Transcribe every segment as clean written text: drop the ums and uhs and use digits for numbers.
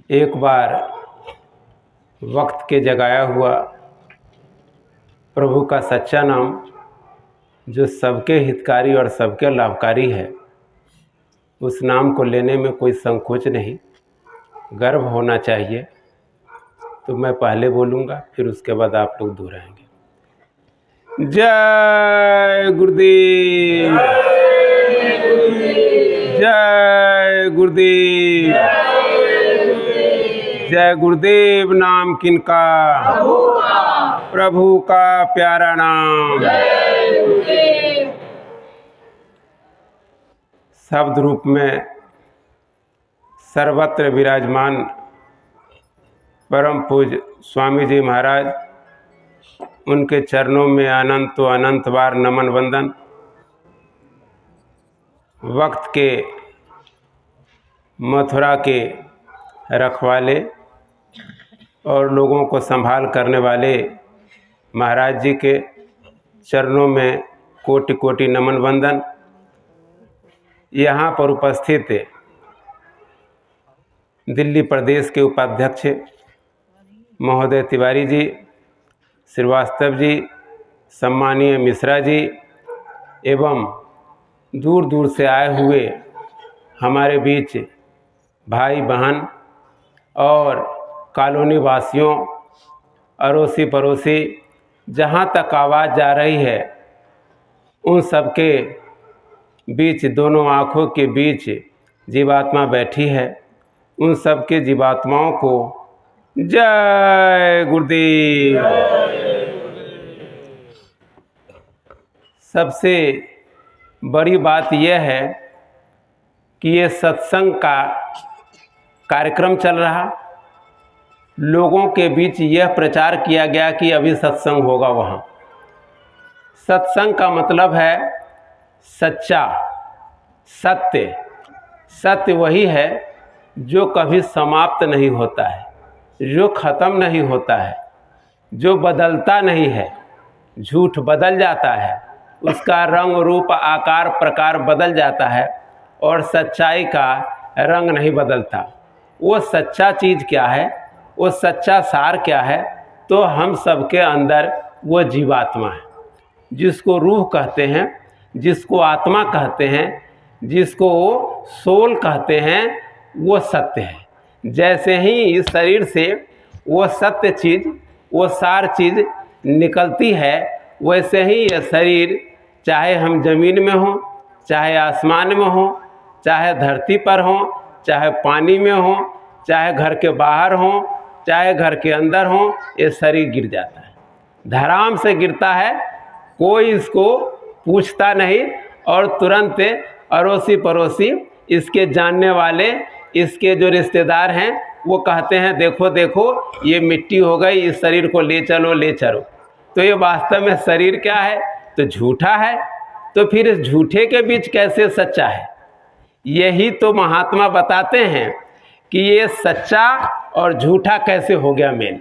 एक बार वक्त के जगाया हुआ प्रभु का सच्चा नाम जो सबके हितकारी और सबके लाभकारी है, उस नाम को लेने में कोई संकोच नहीं, गर्व होना चाहिए। तो मैं पहले बोलूँगा, फिर उसके बाद आप लोग दोहराएंगे। जय गुरुदेव, जय गुरुदेव, जय गुरुदेव। नाम किनका? प्रभु का प्यारा नाम। शब्द रूप में सर्वत्र विराजमान परम पूज्य स्वामी जी महाराज, उनके चरणों में अनंत अनंत बार नमन वंदन। वक्त के मथुरा के रखवाले और लोगों को संभाल करने वाले महाराज जी के चरणों में कोटि कोटि नमन वंदन। यहाँ पर उपस्थित दिल्ली प्रदेश के उपाध्यक्ष महोदय तिवारी जी, श्रीवास्तव जी, सम्मानीय मिश्रा जी एवं दूर दूर से आए हुए हमारे बीच भाई बहन और कॉलोनी वासियों, अड़ोसी पड़ोसी, जहाँ तक आवाज़ जा रही है, उन सबके बीच, दोनों आँखों के बीच जीवात्मा बैठी है। उन सबके जीवात्माओं को जय गुरुदेव। सबसे बड़ी बात यह है कि ये सत्संग का कार्यक्रम चल रहा, लोगों के बीच यह प्रचार किया गया कि अभी सत्संग होगा। वहाँ सत्संग का मतलब है सच्चा, सत्य। सत्य वही है जो कभी समाप्त नहीं होता है, जो ख़त्म नहीं होता है, जो बदलता नहीं है। झूठ बदल जाता है, उसका रंग रूप आकार प्रकार बदल जाता है, और सच्चाई का रंग नहीं बदलता। वो सच्चा चीज़ क्या है, वो सच्चा सार क्या है? तो हम सबके अंदर वो जीवात्मा है, जिसको रूह कहते हैं, जिसको आत्मा कहते हैं, जिसको सोल कहते हैं, वो सत्य है। जैसे ही इस शरीर से वो सत्य चीज़, वो सार चीज़ निकलती है, वैसे ही ये शरीर, चाहे हम ज़मीन में हों, चाहे आसमान में हों, चाहे धरती पर हों, चाहे पानी में हों, चाहे घर के बाहर हों, चाहे घर के अंदर हों, ये शरीर गिर जाता है। धड़ाम से गिरता है, कोई इसको पूछता नहीं, और तुरंत अड़ोसी पड़ोसी, इसके जानने वाले, इसके जो रिश्तेदार हैं, वो कहते हैं देखो देखो ये मिट्टी हो गई, इस शरीर को ले चलो ले चलो। तो ये वास्तव में शरीर क्या है? तो झूठा है। तो फिर इस झूठे के बीच कैसे सच्चा है? यही तो महात्मा बताते हैं कि ये सच्चा और झूठा कैसे हो गया मेल।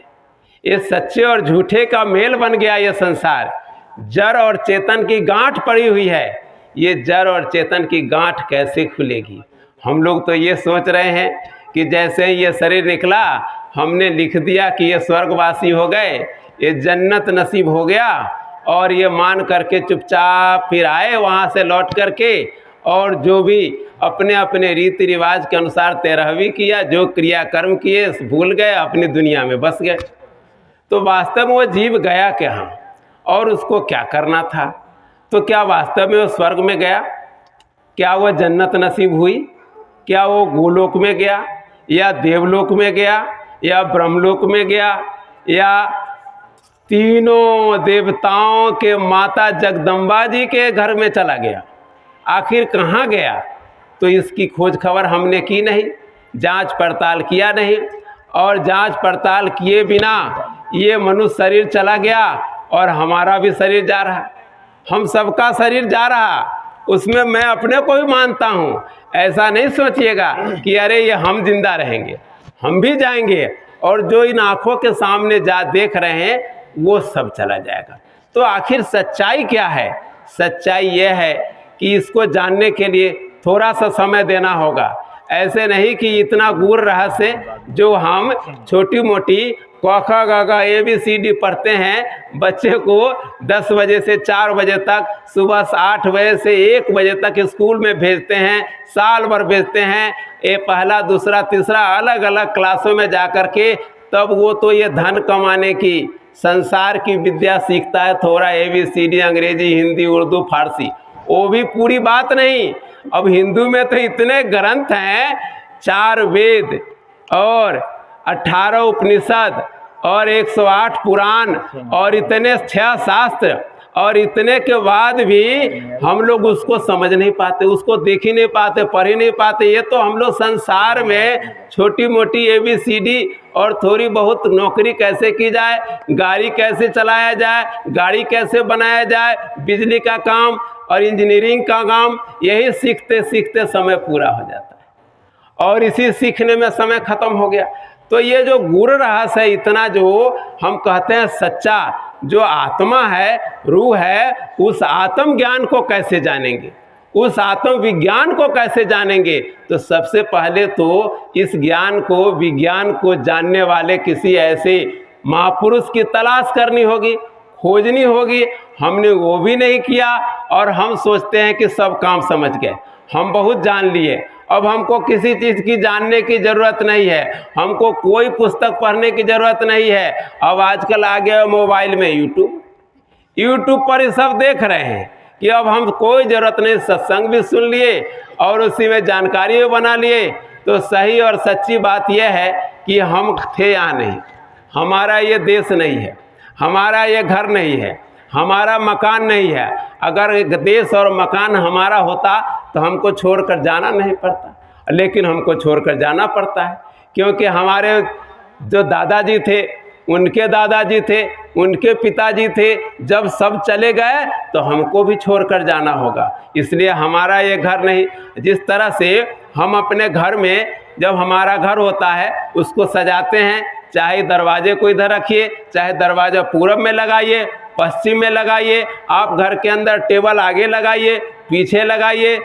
ये सच्चे और झूठे का मेल बन गया ये संसार। जड़ और चेतन की गांठ पड़ी हुई है, ये जड़ और चेतन की गांठ कैसे खुलेगी? हम लोग तो ये सोच रहे हैं कि जैसे ही ये शरीर निकला, हमने लिख दिया कि ये स्वर्गवासी हो गए, ये जन्नत नसीब हो गया, और ये मान करके चुपचाप फिर आए वहाँ से लौट करके, और जो भी अपने अपने रीति रिवाज के अनुसार 13वीं किया, जो क्रियाकर्म किए भूल गए, अपनी दुनिया में बस गए। तो वास्तव में वो जीव गया कहाँ और उसको क्या करना था? तो क्या वास्तव में वो स्वर्ग में गया? क्या वो जन्नत नसीब हुई? क्या वो गोलोक में गया, या देवलोक में गया, या ब्रह्मलोक में गया, या तीनों देवताओं के माता जगदम्बा जी के घर में चला गया? आखिर कहाँ गया? तो इसकी खोज खबर हमने की नहीं, जांच पड़ताल किया नहीं, और जांच पड़ताल किए बिना ये मनुष्य शरीर चला गया, और हमारा भी शरीर जा रहा, हम सबका शरीर जा रहा, उसमें मैं अपने को भी मानता हूँ। ऐसा नहीं सोचिएगा कि अरे ये हम जिंदा रहेंगे, हम भी जाएंगे, और जो इन आँखों के सामने जा देख रहे हैं वो सब चला जाएगा। तो आखिर सच्चाई क्या है? सच्चाई यह है कि इसको जानने के लिए थोड़ा सा समय देना होगा। ऐसे नहीं कि इतना गूढ़ रहस्य जो हम छोटी मोटी क ख ग घ ABCD पढ़ते हैं, बच्चे को 10 बजे से 4 बजे तक, सुबह 8 बजे से 1 बजे तक स्कूल में भेजते हैं, साल भर भेजते हैं। ये पहला दूसरा तीसरा अलग अलग क्लासों में जा कर के तब वो तो ये धन कमाने की संसार की विद्या सीखता है, थोड़ा ABCD अंग्रेजी हिंदी उर्दू फारसी, वो भी पूरी बात नहीं। अब हिंदू में तो इतने ग्रंथ हैं, 4 वेद और 18 उपनिषद और 108 पुराण और इतने 6 शास्त्र, और इतने के बाद भी हम लोग उसको समझ नहीं पाते, उसको देख ही नहीं पाते, पढ़ ही नहीं पाते। ये तो हम लोग संसार में छोटी मोटी ABCD और थोड़ी बहुत नौकरी कैसे की जाए, गाड़ी कैसे चलाया जाए, गाड़ी कैसे बनाया जाए, बिजली का काम और इंजीनियरिंग का काम, यही सीखते सीखते समय पूरा हो जाता है और इसी सीखने में समय खत्म हो गया। तो ये जो गुरु रहस्य है, इतना जो हम कहते हैं सच्चा जो आत्मा है, रूह है, उस आत्म ज्ञान को कैसे जानेंगे, उस आत्म विज्ञान को कैसे जानेंगे? तो सबसे पहले तो इस ज्ञान को, विज्ञान को जानने वाले किसी ऐसे महापुरुष की तलाश करनी होगी, खोजनी होगी। हमने वो भी नहीं किया और हम सोचते हैं कि सब काम समझ गए, हम बहुत जान लिए, अब हमको किसी चीज़ की जानने की ज़रूरत नहीं है, हमको कोई पुस्तक पढ़ने की ज़रूरत नहीं है। अब आजकल आ गया मोबाइल में यूट्यूब पर ही सब देख रहे हैं कि अब हम कोई ज़रूरत नहीं, सत्संग भी सुन लिए और उसी में जानकारी भी बना लिए। तो सही और सच्ची बात यह है कि हम थे यहाँ नहीं, हमारा ये देश नहीं है, हमारा ये घर नहीं है, हमारा मकान नहीं है। अगर एक देश और मकान हमारा होता तो हमको छोड़कर जाना नहीं पड़ता, लेकिन हमको छोड़कर जाना पड़ता है, क्योंकि हमारे जो दादाजी थे, उनके दादाजी थे, उनके पिताजी थे, जब सब चले गए तो हमको भी छोड़कर जाना होगा। इसलिए हमारा ये घर नहीं। जिस तरह से हम अपने घर में, जब हमारा घर होता है उसको सजाते हैं, चाहे दरवाजे को इधर रखिए, चाहे दरवाज़ा पूरब में लगाइए, पश्चिम में लगाइए, आप घर के अंदर टेबल आगे लगाइए, पीछे लगाइए,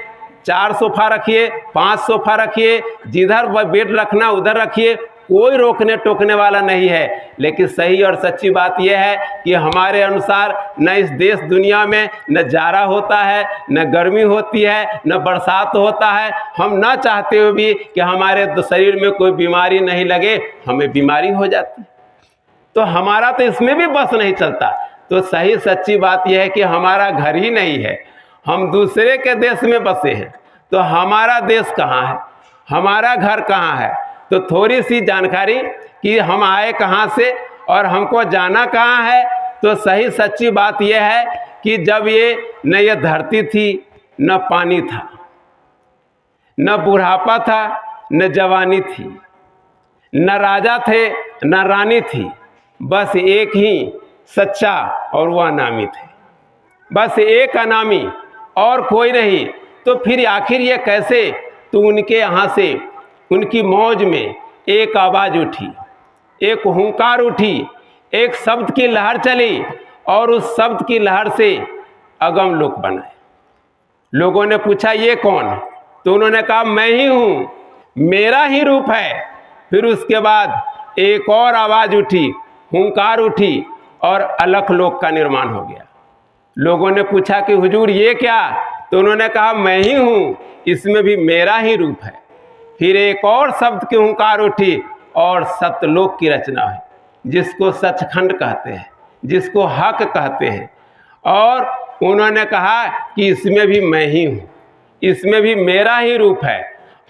4 सोफ़ा रखिए, 5 सोफ़ा रखिए, जिधर बेड रखना उधर रखिए, कोई रोकने टोकने वाला नहीं है। लेकिन सही और सच्ची बात यह है कि हमारे अनुसार न इस देश दुनिया में न जाड़ा होता है, न गर्मी होती है, न बरसात होता है। हम ना चाहते हुए भी कि हमारे शरीर में कोई बीमारी नहीं लगे, हमें बीमारी हो जाती, तो हमारा तो इसमें भी बस नहीं चलता। तो सही सच्ची बात यह है कि हमारा घर ही नहीं है, हम दूसरे के देश में बसे हैं। तो हमारा देश कहाँ है, हमारा घर कहाँ है? तो थोड़ी सी जानकारी कि हम आए कहाँ से और हमको जाना कहाँ है। तो सही सच्ची बात यह है कि जब न ये धरती थी, न पानी था, न बुढ़ापा था, न जवानी थी, न राजा थे, न रानी थी, बस एक ही सच्चा और वह अनामी थे, बस एक अनामी और कोई नहीं। तो फिर आखिर ये कैसे? तो उनके यहाँ से, उनकी मौज में एक आवाज़ उठी, एक हुंकार उठी, एक शब्द की लहर चली और उस शब्द की लहर से अगम लोक बनाए। लोगों ने पूछा ये कौन? तो उन्होंने कहा मैं ही हूँ, मेरा ही रूप है। फिर उसके बाद एक और आवाज़ उठी, हुंकार उठी और अलख लोक का निर्माण हो गया। लोगों ने पूछा कि हुजूर ये क्या? तो उन्होंने कहा मैं ही हूँ, इसमें भी मेरा ही रूप है। फिर एक और शब्द की हुंकार उठी और सत्यलोक की रचना है, जिसको सचखंड कहते हैं, जिसको हक कहते हैं। और उन्होंने कहा कि इसमें भी मैं ही हूँ, इसमें भी मेरा ही रूप है।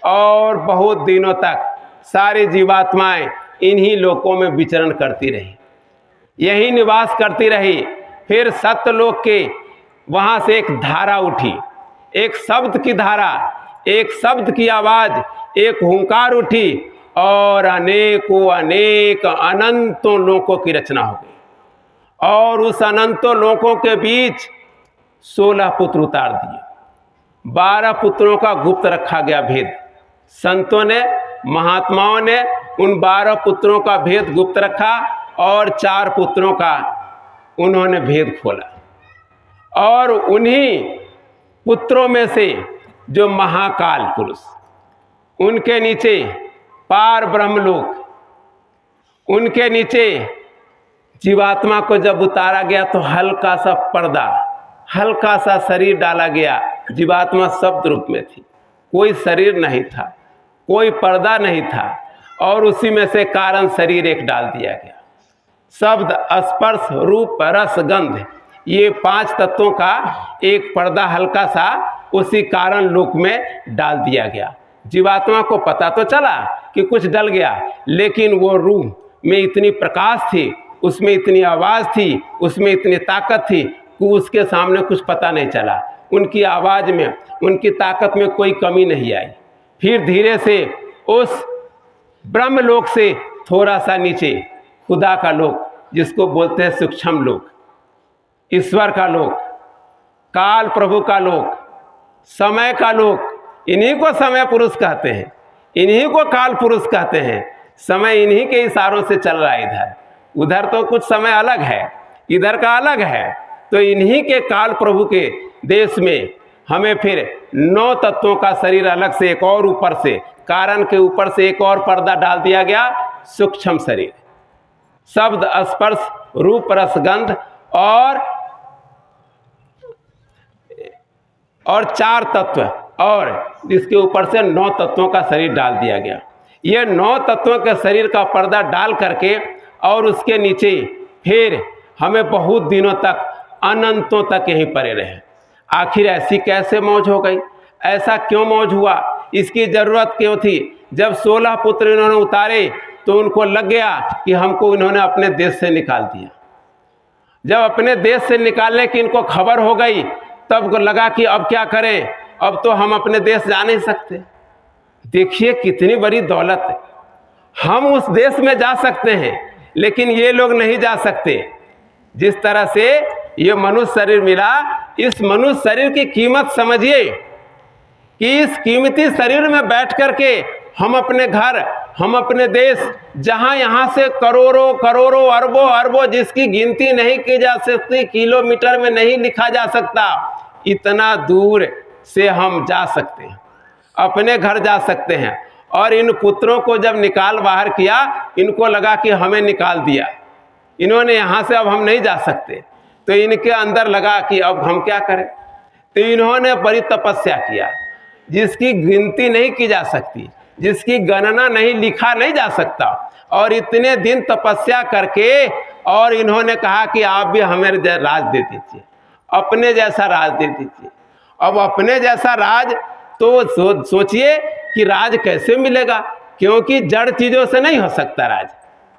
और बहुत दिनों तक सारी जीवात्माएं इन्हीं लोकों में विचरण करती रही, यही निवास करती रही। फिर सत्यलोक के वहाँ से एक धारा उठी, एक शब्द की धारा, एक शब्द की आवाज़, एक हुंकार उठी और अनेकों अनेक अनंतों लोकों की रचना हो गई। और उस अनंतों लोकों के बीच 16 पुत्र उतार दिए। 12 पुत्रों का गुप्त रखा गया भेद। संतों ने, महात्माओं ने उन 12 पुत्रों का भेद गुप्त रखा और 4 पुत्रों का उन्होंने भेद खोला। और उन्हीं पुत्रों में से जो महाकाल पुरुष, उनके नीचे पार ब्रह्मलोक, उनके नीचे जीवात्मा को जब उतारा गया तो हल्का सा पर्दा, हल्का सा शरीर डाला गया। जीवात्मा शब्द रूप में थी, कोई शरीर नहीं था, कोई पर्दा नहीं था, और उसी में से कारण शरीर एक डाल दिया गया। शब्द, स्पर्श, रूप, रस, गंध, ये 5 तत्वों का एक पर्दा हल्का सा उसी कारण लोक में डाल दिया गया। जीवात्मा को पता तो चला कि कुछ डल गया, लेकिन वो रूह में इतनी प्रकाश थी, उसमें इतनी आवाज़ थी, उसमें इतनी ताकत थी कि उसके सामने कुछ पता नहीं चला। उनकी आवाज़ में, उनकी ताकत में कोई कमी नहीं आई। फिर धीरे से उस ब्रह्मलोक से थोड़ा सा नीचे खुदा का लोक, जिसको बोलते हैं सूक्ष्म लोक, ईश्वर का लोक, काल प्रभु का लोक, समय का लोक, इन्हीं को समय पुरुष कहते हैं, इन्हीं को काल पुरुष कहते हैं। समय इन्हीं के इशारों से चल रहा है। इधर उधर तो कुछ समय अलग है, इधर का अलग है। तो इन्हीं के काल प्रभु के देश में हमें फिर 9 तत्वों का शरीर अलग से, एक और ऊपर से, कारण के ऊपर से एक और पर्दा डाल दिया गया, सूक्ष्म शरीर। शब्द, स्पर्श, रूप, रस, गंध और 4 तत्व, और इसके ऊपर से 9 तत्वों का शरीर डाल दिया गया। ये 9 तत्वों के शरीर का पर्दा डाल करके और उसके नीचे फिर हमें बहुत दिनों तक, अनंतों तक यहीं पड़े रहे। आखिर ऐसी कैसे मौज हो गई? ऐसा क्यों मौज हुआ? इसकी ज़रूरत क्यों थी? जब 16 पुत्र इन्होंने उतारे तो उनको लग गया कि हमको इन्होंने अपने देश से निकाल दिया। जब अपने देश से निकालने की इनको खबर हो गई, तब लगा कि अब क्या करें, अब तो हम अपने देश जा नहीं सकते। देखिए कितनी बड़ी दौलत है। हम उस देश में जा सकते हैं, लेकिन ये लोग नहीं जा सकते। जिस तरह से ये मनुष्य शरीर मिला, इस मनुष्य शरीर की कीमत समझिए कि इस कीमती शरीर में बैठ करके हम अपने घर, हम अपने देश, जहां यहां से करोड़ों करोड़ों, अरबों अरबों, जिसकी गिनती नहीं की जा सकती, किलोमीटर में नहीं लिखा जा सकता, इतना दूर से हम जा सकते हैं, अपने घर जा सकते हैं। और इन पुत्रों को जब निकाल बाहर किया, इनको लगा कि हमें निकाल दिया, इन्होंने यहाँ से अब हम नहीं जा सकते। तो इनके अंदर लगा कि अब हम क्या करें। तो इन्होंने बड़ी तपस्या किया, जिसकी गिनती नहीं की जा सकती, जिसकी गणना नहीं, लिखा नहीं जा सकता। और इतने दिन तपस्या करके और इन्होंने कहा कि आप भी हमें राज दे दीजिए, अपने जैसा राज दे दीजिए। अब अपने जैसा राज तो सोचिए कि राज कैसे मिलेगा, क्योंकि जड़ चीज़ों से नहीं हो सकता राज,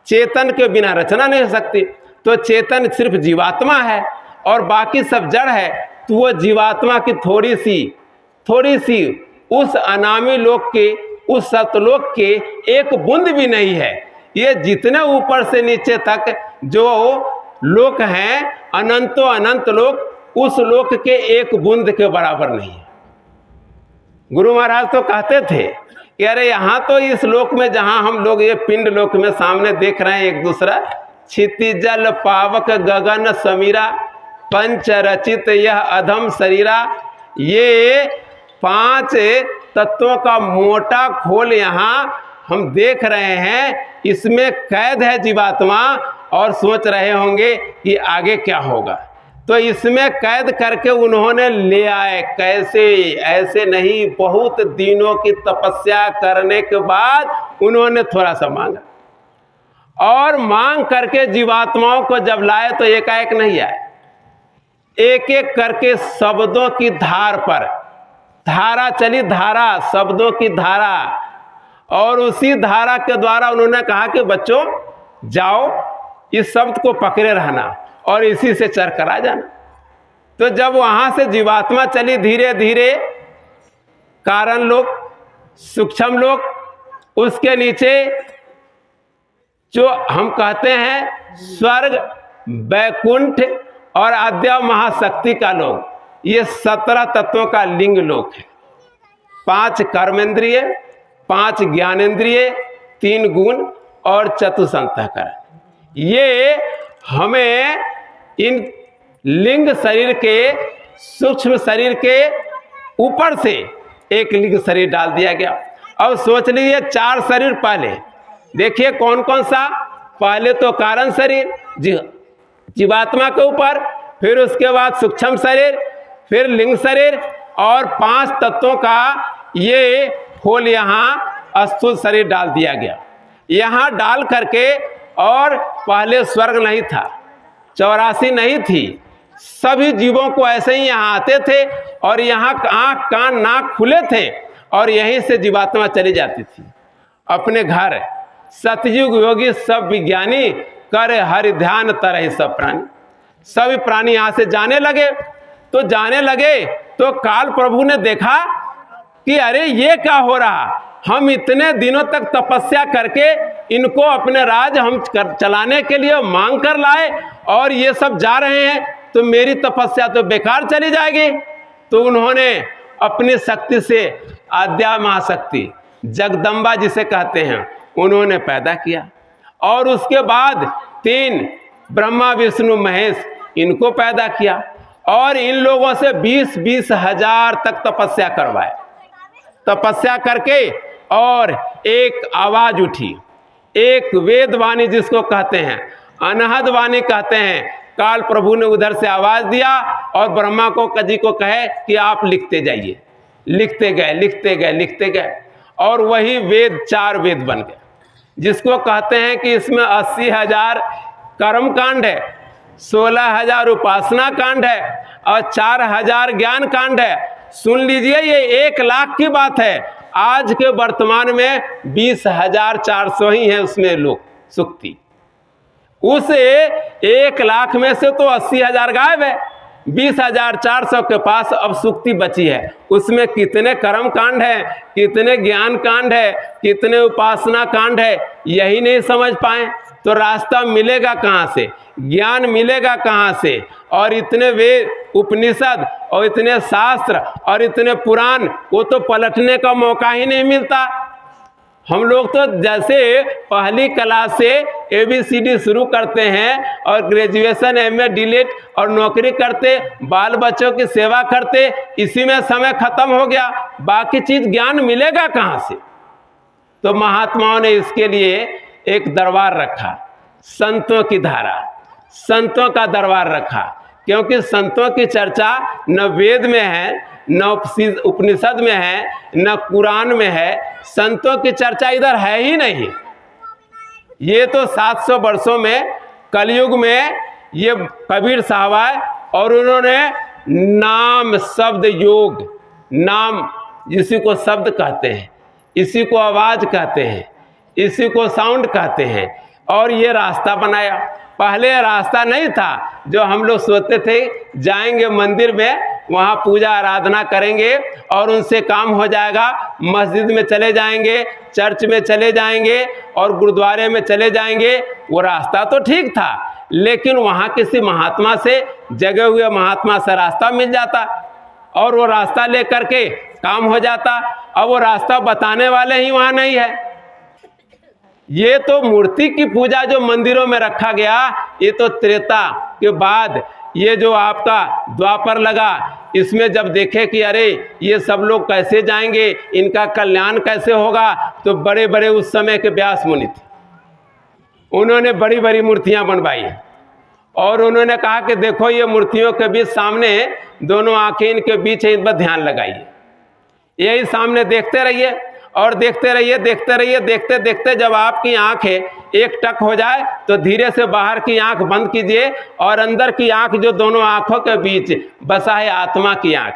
चेतन के बिना रचना नहीं हो सकती। तो चेतन सिर्फ जीवात्मा है और बाकी सब जड़ है। तो वो जीवात्मा की थोड़ी सी उस अनामी लोक के, उस सतलोक के एक बूंद भी नहीं है। ये जितने ऊपर से नीचे तक जो लोक हैं, अनंतो अनंत लोक, उस लोक के एक बूंद के बराबर नहीं है। गुरु महाराज तो कहते थे कि अरे यहाँ तो इस लोक में, जहाँ हम लोग ये पिंड लोक में सामने देख रहे हैं एक दूसरा, क्षितिजल पावक गगन समीरा, पंच रचित यह अधम शरीरा, ये 5 तत्वों का मोटा खोल यहाँ हम देख रहे हैं, इसमें कैद है जीवात्मा। और सोच रहे होंगे कि आगे क्या होगा। तो इसमें कैद करके उन्होंने ले आए। कैसे? ऐसे नहीं, बहुत दिनों की तपस्या करने के बाद उन्होंने थोड़ा सा मांगा, और मांग करके जीवात्माओं को जब लाए तो एकाएक नहीं आए, एक एक करके शब्दों की धार पर धारा चली, धारा, शब्दों की धारा। और उसी धारा के द्वारा उन्होंने कहा कि बच्चों जाओ, इस शब्द को पकड़े रहना और इसी से चर करा जाना। तो जब वहां से जीवात्मा चली धीरे धीरे, कारण लोक, सूक्ष्म लोक, उसके नीचे जो हम कहते हैं स्वर्ग, वैकुंठ और आद्या महाशक्ति का लोक, ये 17 तत्वों का लिंग लोक है। 5 कर्मेंद्रिय, 5 ज्ञानेंद्रिय, 3 गुण और चतुर्थ अंतःकरण। ये हमें इन लिंग शरीर के, सूक्ष्म शरीर के ऊपर से एक लिंग शरीर डाल दिया गया। अब सोच लीजिए 4 शरीर पहले, देखिए कौन कौन सा। पहले तो कारण शरीर जीवात्मा के ऊपर, फिर उसके बाद सूक्ष्म शरीर, फिर लिंग शरीर, और 5 तत्वों का ये खोल यहाँ स्थूल शरीर डाल दिया गया। यहाँ डाल करके, और पहले स्वर्ग नहीं था, 84 नहीं थी, सभी जीवों को ऐसे ही यहाँ आते थे, और यहाँ आँख कान नाक खुले थे, और यहीं से जीवात्मा चली जाती थी अपने घर। सतयुग योगी सब विज्ञानी, करे हरि ध्यान तरह सब प्राणी। सभी प्राणी यहाँ से जाने लगे। तो काल प्रभु ने देखा कि अरे ये क्या हो रहा, हम इतने दिनों तक तपस्या करके इनको अपने राज हम चलाने के लिए मांग कर लाए, और ये सब जा रहे हैं, तो मेरी तपस्या तो बेकार चली जाएगी। तो उन्होंने अपनी शक्ति से, आद्या महाशक्ति जगदम्बा जिसे कहते हैं, उन्होंने पैदा किया, और उसके बाद 3 ब्रह्मा विष्णु महेश इनको पैदा किया, और इन लोगों से 20-20 हजार तक तपस्या करवाए। तपस्या करके और एक आवाज उठी, एक वेद वाणी जिसको कहते हैं, अनहद वाणी कहते हैं। काल प्रभु ने उधर से आवाज दिया, और ब्रह्मा को जी को कहे कि आप लिखते जाइए। लिखते गए, और वही वेद 4 वेद बन गए, जिसको कहते हैं कि इसमें 80,000 कर्म कांड है, 16,000 उपासना कांड है, और 4,000 ज्ञान कांड है। सुन लीजिए, ये 1 लाख की बात है। आज के वर्तमान में 20,400 ही है उसमें लोग सुक्ति। उस 1 लाख में से तो 80,000 गायब है, 20,400 के पास अब सुक्ति बची है। उसमें कितने कर्म कांड है, कितने ज्ञान कांड है, कितने उपासना कांड है, यही नहीं समझ पाए। तो रास्ता मिलेगा कहाँ से, ज्ञान मिलेगा कहाँ से? और इतने वेद उपनिषद और इतने शास्त्र और इतने पुराण, वो तो पलटने का मौका ही नहीं मिलता। हम लोग तो जैसे पहली क्लास से ABCD शुरू करते हैं, और ग्रेजुएशन MA DLED और नौकरी करते, बाल बच्चों की सेवा करते, इसी में समय खत्म हो गया। बाकी चीज ज्ञान मिलेगा कहाँ से? तो महात्माओं ने इसके लिए एक दरबार रखा, संतों की धारा, संतों का दरबार रखा। क्योंकि संतों की चर्चा न वेद में है, न उपनिषद में है, न कुरान में है। संतों की चर्चा इधर है ही नहीं। ये तो 700 वर्षों में कलयुग में ये कबीर साहब आए, और उन्होंने नाम शब्द योग, नाम इसी को शब्द कहते हैं, इसी को आवाज कहते हैं, इसी को साउंड कहते हैं, और ये रास्ता बनाया। पहले रास्ता नहीं था, जो हम लोग सोचते थे जाएंगे मंदिर में, वहाँ पूजा आराधना करेंगे और उनसे काम हो जाएगा, मस्जिद में चले जाएंगे, चर्च में चले जाएंगे और गुरुद्वारे में चले जाएंगे। वो रास्ता तो ठीक था, लेकिन वहाँ किसी महात्मा से, जगे हुए महात्मा से रास्ता मिल जाता, और वो रास्ता लेकर के काम हो जाता। अब वो रास्ता बताने वाले ही वहाँ नहीं है। ये तो मूर्ति की पूजा जो मंदिरों में रखा गया, ये तो त्रेता के बाद ये जो आपका द्वापर लगा, इसमें जब देखे कि अरे ये सब लोग कैसे जाएंगे, इनका कल्याण कैसे होगा, तो बड़े बड़े उस समय के व्यास मुनि थे, उन्होंने बड़ी बड़ी मूर्तियां बनवाई, और उन्होंने कहा कि देखो ये मूर्तियों के बीच सामने दोनों आंखें इनके बीच है, इन पर ध्यान लगाइए, यही सामने देखते रहिए और देखते रहिए, देखते रहिए। देखते देखते जब आपकी आंख है एक टक हो जाए, तो धीरे से बाहर की आंख बंद कीजिए, और अंदर की आंख जो दोनों आंखों के बीच बसा है, आत्मा की आंख,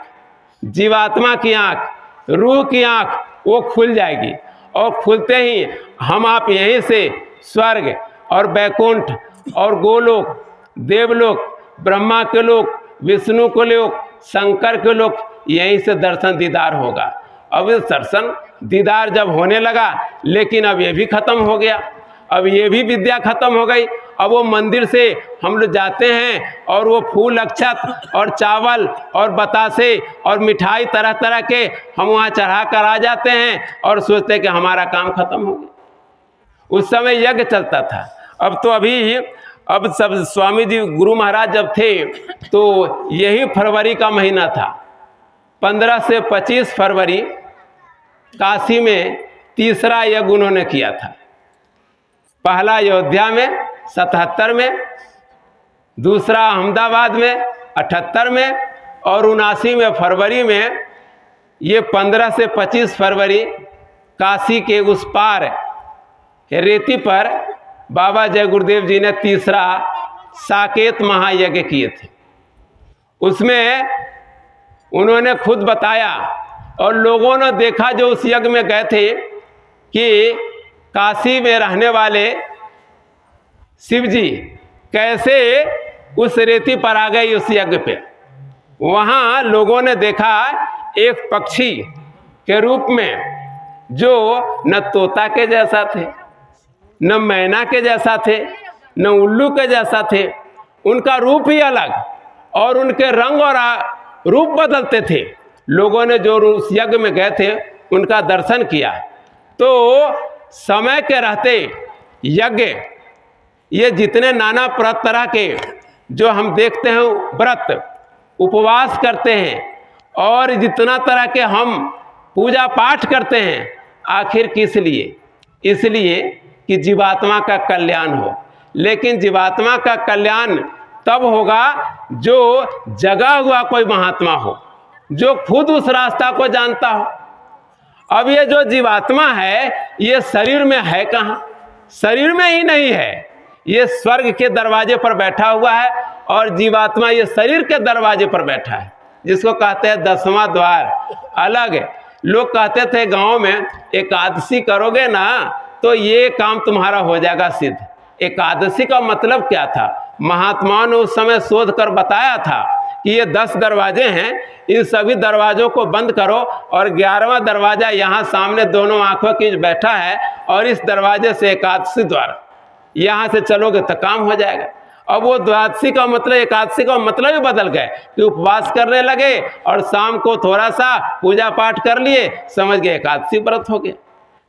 जीवात्मा की आंख, रूह की आंख, वो खुल जाएगी। और खुलते ही हम आप यहीं से स्वर्ग और बैकुंठ और गोलोक, देवलोक, ब्रह्मा के लोक, विष्णु के लोक, शंकर के लोक, यहीं से दर्शन दीदार होगा। अब इस दर्शन दीदार जब होने लगा, लेकिन अब ये भी खत्म हो गया, अब ये भी विद्या खत्म हो गई। अब वो मंदिर से हम लोग जाते हैं, और वो फूल अक्षत और चावल और बतासे और मिठाई तरह तरह के हम वहाँ चढ़ा कर आ जाते हैं, और सोचते हैं कि हमारा काम खत्म हो गया। उस समय यज्ञ चलता था। अब तो अब सब स्वामी जी गुरु महाराज जब थे, तो यही फरवरी का महीना था, 15 से 25 फरवरी काशी में तीसरा यज्ञ उन्होंने किया था। पहला अयोध्या में 77 में, दूसरा अहमदाबाद में 78 में, और 79 में फरवरी में, ये 15 से 25 फरवरी काशी के उस पार रेती पर बाबा जय गुरुदेव जी ने तीसरा साकेत महायज्ञ किए थे। उसमें उन्होंने खुद बताया और लोगों ने देखा जो उस यज्ञ में गए थे कि काशी में रहने वाले शिव जी कैसे उस रेती पर आ गए उस यज्ञ पे। वहाँ लोगों ने देखा एक पक्षी के रूप में जो न तोता के जैसा थे, न मैना के जैसा थे, न उल्लू के जैसा थे। उनका रूप ही अलग और उनके रंग और रूप बदलते थे। लोगों ने जो उस यज्ञ में गए थे उनका दर्शन किया तो समय के रहते यज्ञ, ये जितने नाना तरह के जो हम देखते हैं व्रत उपवास करते हैं और जितना तरह के हम पूजा पाठ करते हैं, आखिर किस लिए? इसलिए कि जीवात्मा का कल्याण हो। लेकिन जीवात्मा का कल्याण तब होगा जो जगा हुआ कोई महात्मा हो, जो खुद उस रास्ता को जानता हो। अब ये जो जीवात्मा है ये शरीर में है कहाँ? शरीर में ही नहीं है, ये स्वर्ग के दरवाजे पर बैठा हुआ है और जीवात्मा ये शरीर के दरवाजे पर बैठा है, जिसको कहते हैं 10वां द्वार अलग है। लोग कहते थे गांव में एकादशी करोगे ना तो ये काम तुम्हारा हो जाएगा सिद्ध। एकादशी का मतलब क्या था? महात्माओं ने उस समय शोध कर बताया था कि ये 10 दरवाजे हैं, इन सभी दरवाजों को बंद करो और 11वां दरवाजा यहाँ सामने दोनों आंखों की बैठा है और इस दरवाजे से एकादशी द्वार यहाँ से चलोगे तो काम हो जाएगा। अब वो द्वादशी का मतलब एकादशी का मतलब ही बदल गए कि उपवास करने लगे और शाम को थोड़ा सा पूजा पाठ कर लिए, समझ गए एकादशी व्रत हो गया।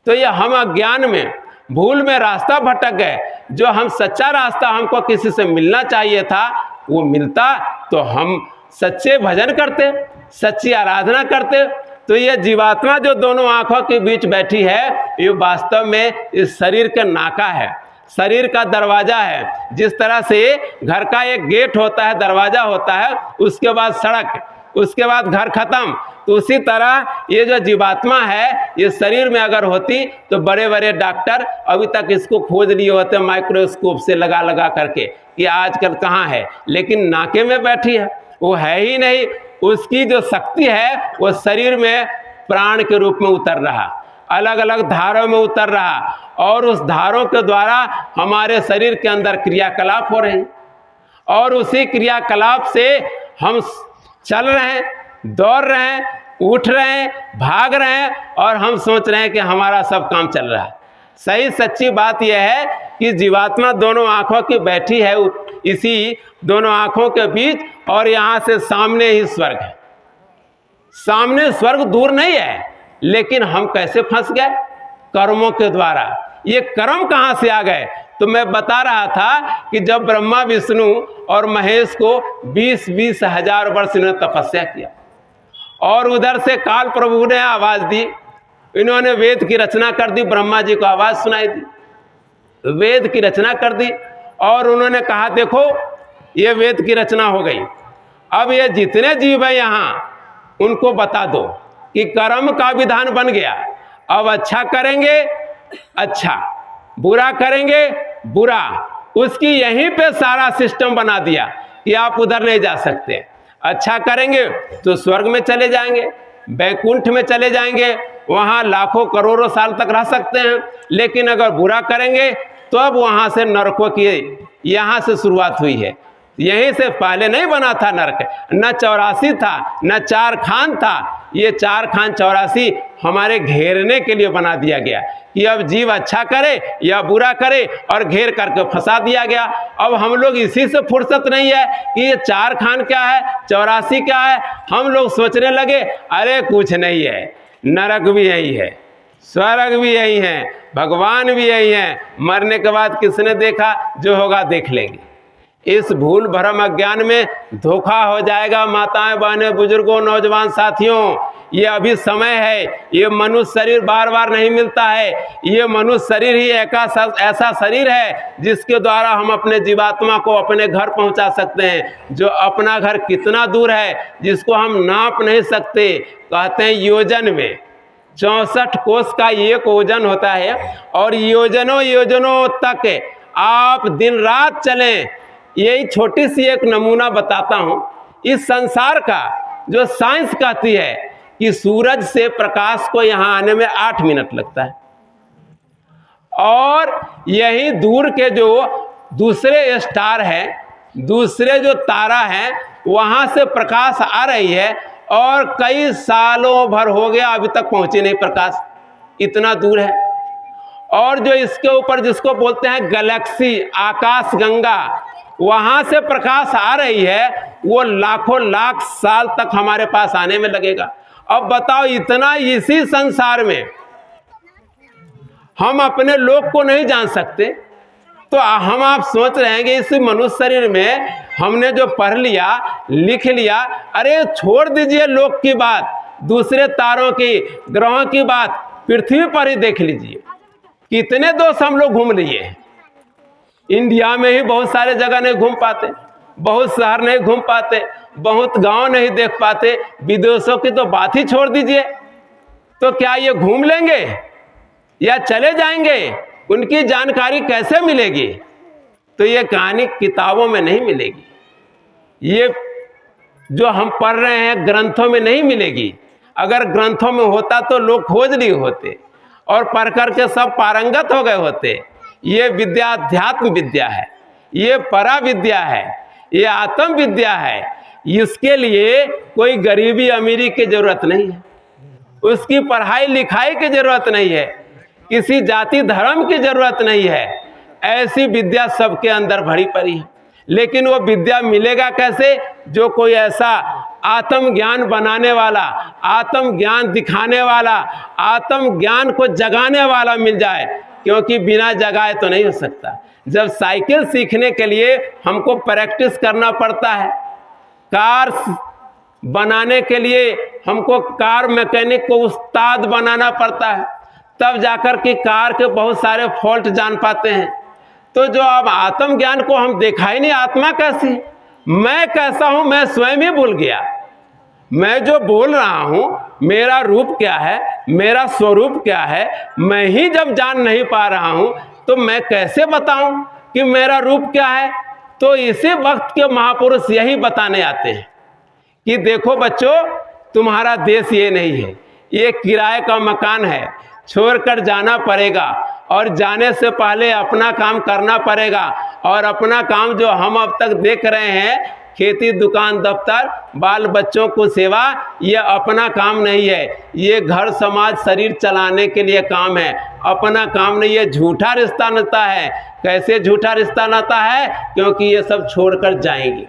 तो ये हम अज्ञान में भूल में रास्ता भटक गए। जो हम सच्चा रास्ता हमको किसी से मिलना चाहिए था वो मिलता तो हम सच्चे भजन करते, सच्ची आराधना करते। तो ये जीवात्मा जो दोनों आंखों के बीच बैठी है ये वास्तव में इस शरीर का नाका है, शरीर का दरवाजा है। जिस तरह से घर का एक गेट होता है, दरवाजा होता है, उसके बाद सड़क, उसके बाद घर खत्म, तो उसी तरह ये जो जीवात्मा है ये शरीर में अगर होती तो बड़े बड़े डॉक्टर अभी तक इसको खोज लिए होते माइक्रोस्कोप से लगा लगा करके कि आजकल कहाँ है, लेकिन नाके में बैठी है, वो है ही नहीं। उसकी जो शक्ति है वो शरीर में प्राण के रूप में उतर रहा, अलग अलग धारों में उतर रहा और उस धारों के द्वारा हमारे शरीर के अंदर क्रियाकलाप हो रही और उसी क्रियाकलाप से हम चल रहे हैं, दौड़ रहे हैं, उठ रहे हैं, भाग रहे हैं और हम सोच रहे हैं कि हमारा सब काम चल रहा है। सही सच्ची बात यह है कि जीवात्मा दोनों आंखों की बैठी है इसी दोनों आंखों के बीच और यहाँ से सामने ही स्वर्ग है। सामने स्वर्ग दूर नहीं है, लेकिन हम कैसे फंस गए? कर्मों के द्वारा। ये कर्म कहाँ से आ गए? तो मैं बता रहा था कि जब ब्रह्मा विष्णु और महेश को 20-20 हजार वर्ष इन्होंने तपस्या किया और उधर से काल प्रभु ने आवाज दी, इन्होंने वेद की रचना कर दी, ब्रह्मा जी को आवाज सुनाई दी, वेद की रचना कर दी और उन्होंने कहा देखो ये वेद की रचना हो गई। अब ये जितने जीव है यहाँ उनको बता दो कि कर्म का विधान बन गया। अब अच्छा करेंगे अच्छा, बुरा करेंगे बुरा, उसकी यहीं पे सारा सिस्टम बना दिया कि आप उधर नहीं जा सकते। अच्छा करेंगे तो स्वर्ग में चले जाएंगे, बैकुंठ में चले जाएंगे, वहाँ लाखों करोड़ों साल तक रह सकते हैं। लेकिन अगर बुरा करेंगे तो अब वहाँ से नरकों की यहाँ से शुरुआत हुई है, यहीं से पहले नहीं बना था नरक। न 84 था न 4 खान था, ये 4 खान 84 हमारे घेरने के लिए बना दिया गया कि अब जीव अच्छा करे या बुरा करे और घेर करके फंसा दिया गया। अब हम लोग इसी से फुर्सत नहीं है कि ये 4 खान क्या है 84 क्या है। हम लोग सोचने लगे अरे कुछ नहीं है, नरक भी यही है, स्वर्ग भी यही है, भगवान भी यही है, मरने के बाद किसने देखा? जो होगा देख लेंगे। इस भूल भरम अज्ञान में धोखा हो जाएगा। माताएं, बहनें, बुजुर्गों, नौजवान साथियों, ये अभी समय है। ये मनुष्य शरीर बार बार नहीं मिलता है। ये मनुष्य शरीर ही ऐसा शरीर है जिसके द्वारा हम अपने जीवात्मा को अपने घर पहुंचा सकते हैं। जो अपना घर कितना दूर है, जिसको हम नाप नहीं सकते। कहते हैं योजन में 64 कोस का एक ओजन होता है, और योजनों योजनों तक आप दिन रात चलें। यही छोटी सी एक नमूना बताता हूं। इस संसार का जो साइंस कहती है कि सूरज से प्रकाश को यहां आने में 8 मिनट लगता है, और यही दूर के जो दूसरे स्टार हैं, दूसरे जो तारा हैं, वहां से प्रकाश आ रही है, और कई सालों भर हो गया अभी तक पहुंची नहीं प्रकाश, इतना दूर है। और जो इसके ऊपर जिसको बोलते हैं गैलेक्सी, आकाश गंगा, वहां से प्रकाश आ रही है, वो लाखों लाख साल तक हमारे पास आने में लगेगा। अब बताओ, इतना इसी संसार में हम अपने लोक को नहीं जान सकते, तो हम आप सोच रहे हैं कि इस मनुष्य शरीर में हमने जो पढ़ लिया, लिख लिया, अरे छोड़ दीजिए लोक की बात, दूसरे तारों की, ग्रहों की बात, पृथ्वी पर ही देख लीजिए कितने दोष हम लोग घूम लिए हैं। इंडिया में ही बहुत सारे जगह नहीं घूम पाते, बहुत शहर नहीं घूम पाते, बहुत गांव नहीं देख पाते, विदेशों की तो बात ही छोड़ दीजिए। तो क्या ये घूम लेंगे या चले जाएंगे? उनकी जानकारी कैसे मिलेगी? तो ये कहानी किताबों में नहीं मिलेगी, ये जो हम पढ़ रहे हैं ग्रंथों में नहीं मिलेगी। अगर ग्रंथों में होता तो लोग खोज लिए होते और पढ़ करके सब पारंगत हो गए होते। ये विद्या अध्यात्म विद्या है, ये परा विद्या है, ये आत्म विद्या है। इसके लिए कोई गरीबी अमीरी की जरूरत नहीं है, उसकी पढ़ाई लिखाई की जरूरत नहीं है, किसी जाति धर्म की जरूरत नहीं है। ऐसी विद्या सबके अंदर भरी पड़ी है। लेकिन वो विद्या मिलेगा कैसे? जो कोई ऐसा आत्म ज्ञान बनाने वाला, आत्म ज्ञान दिखाने वाला, आत्म ज्ञान को जगाने वाला मिल जाए, क्योंकि बिना जगाए तो नहीं हो सकता। जब साइकिल सीखने के लिए हमको प्रैक्टिस करना पड़ता है, कार बनाने के लिए हमको कार मैकेनिक को उस्ताद बनाना पड़ता है, तब जाकर के कार के बहुत सारे फॉल्ट जान पाते हैं। तो जो अब आत्म ज्ञान को हम देखा ही नहीं, आत्मा कैसी, मैं कैसा हूं, मैं स्वयं ही भूल गया। मैं जो बोल रहा हूं, मेरा रूप क्या है, मेरा स्वरूप क्या है, मैं ही जब जान नहीं पा रहा हूं, तो मैं कैसे बताऊं कि मेरा रूप क्या है? तो इसी वक्त के महापुरुष यही बताने आते हैं कि देखो बच्चों, तुम्हारा देश ये नहीं है, ये किराए का मकान है, छोड़कर जाना पड़ेगा, और जाने से पहले अपना काम करना पड़ेगा। और अपना काम जो हम अब तक देख रहे हैं, खेती, दुकान, दफ्तर, बाल बच्चों को सेवा, ये अपना काम नहीं है। ये घर समाज शरीर चलाने के लिए काम है, अपना काम नहीं। ये झूठा रिश्ता नाता है। कैसे झूठा रिश्ता नाता है? क्योंकि ये सब छोड़कर जाएंगे,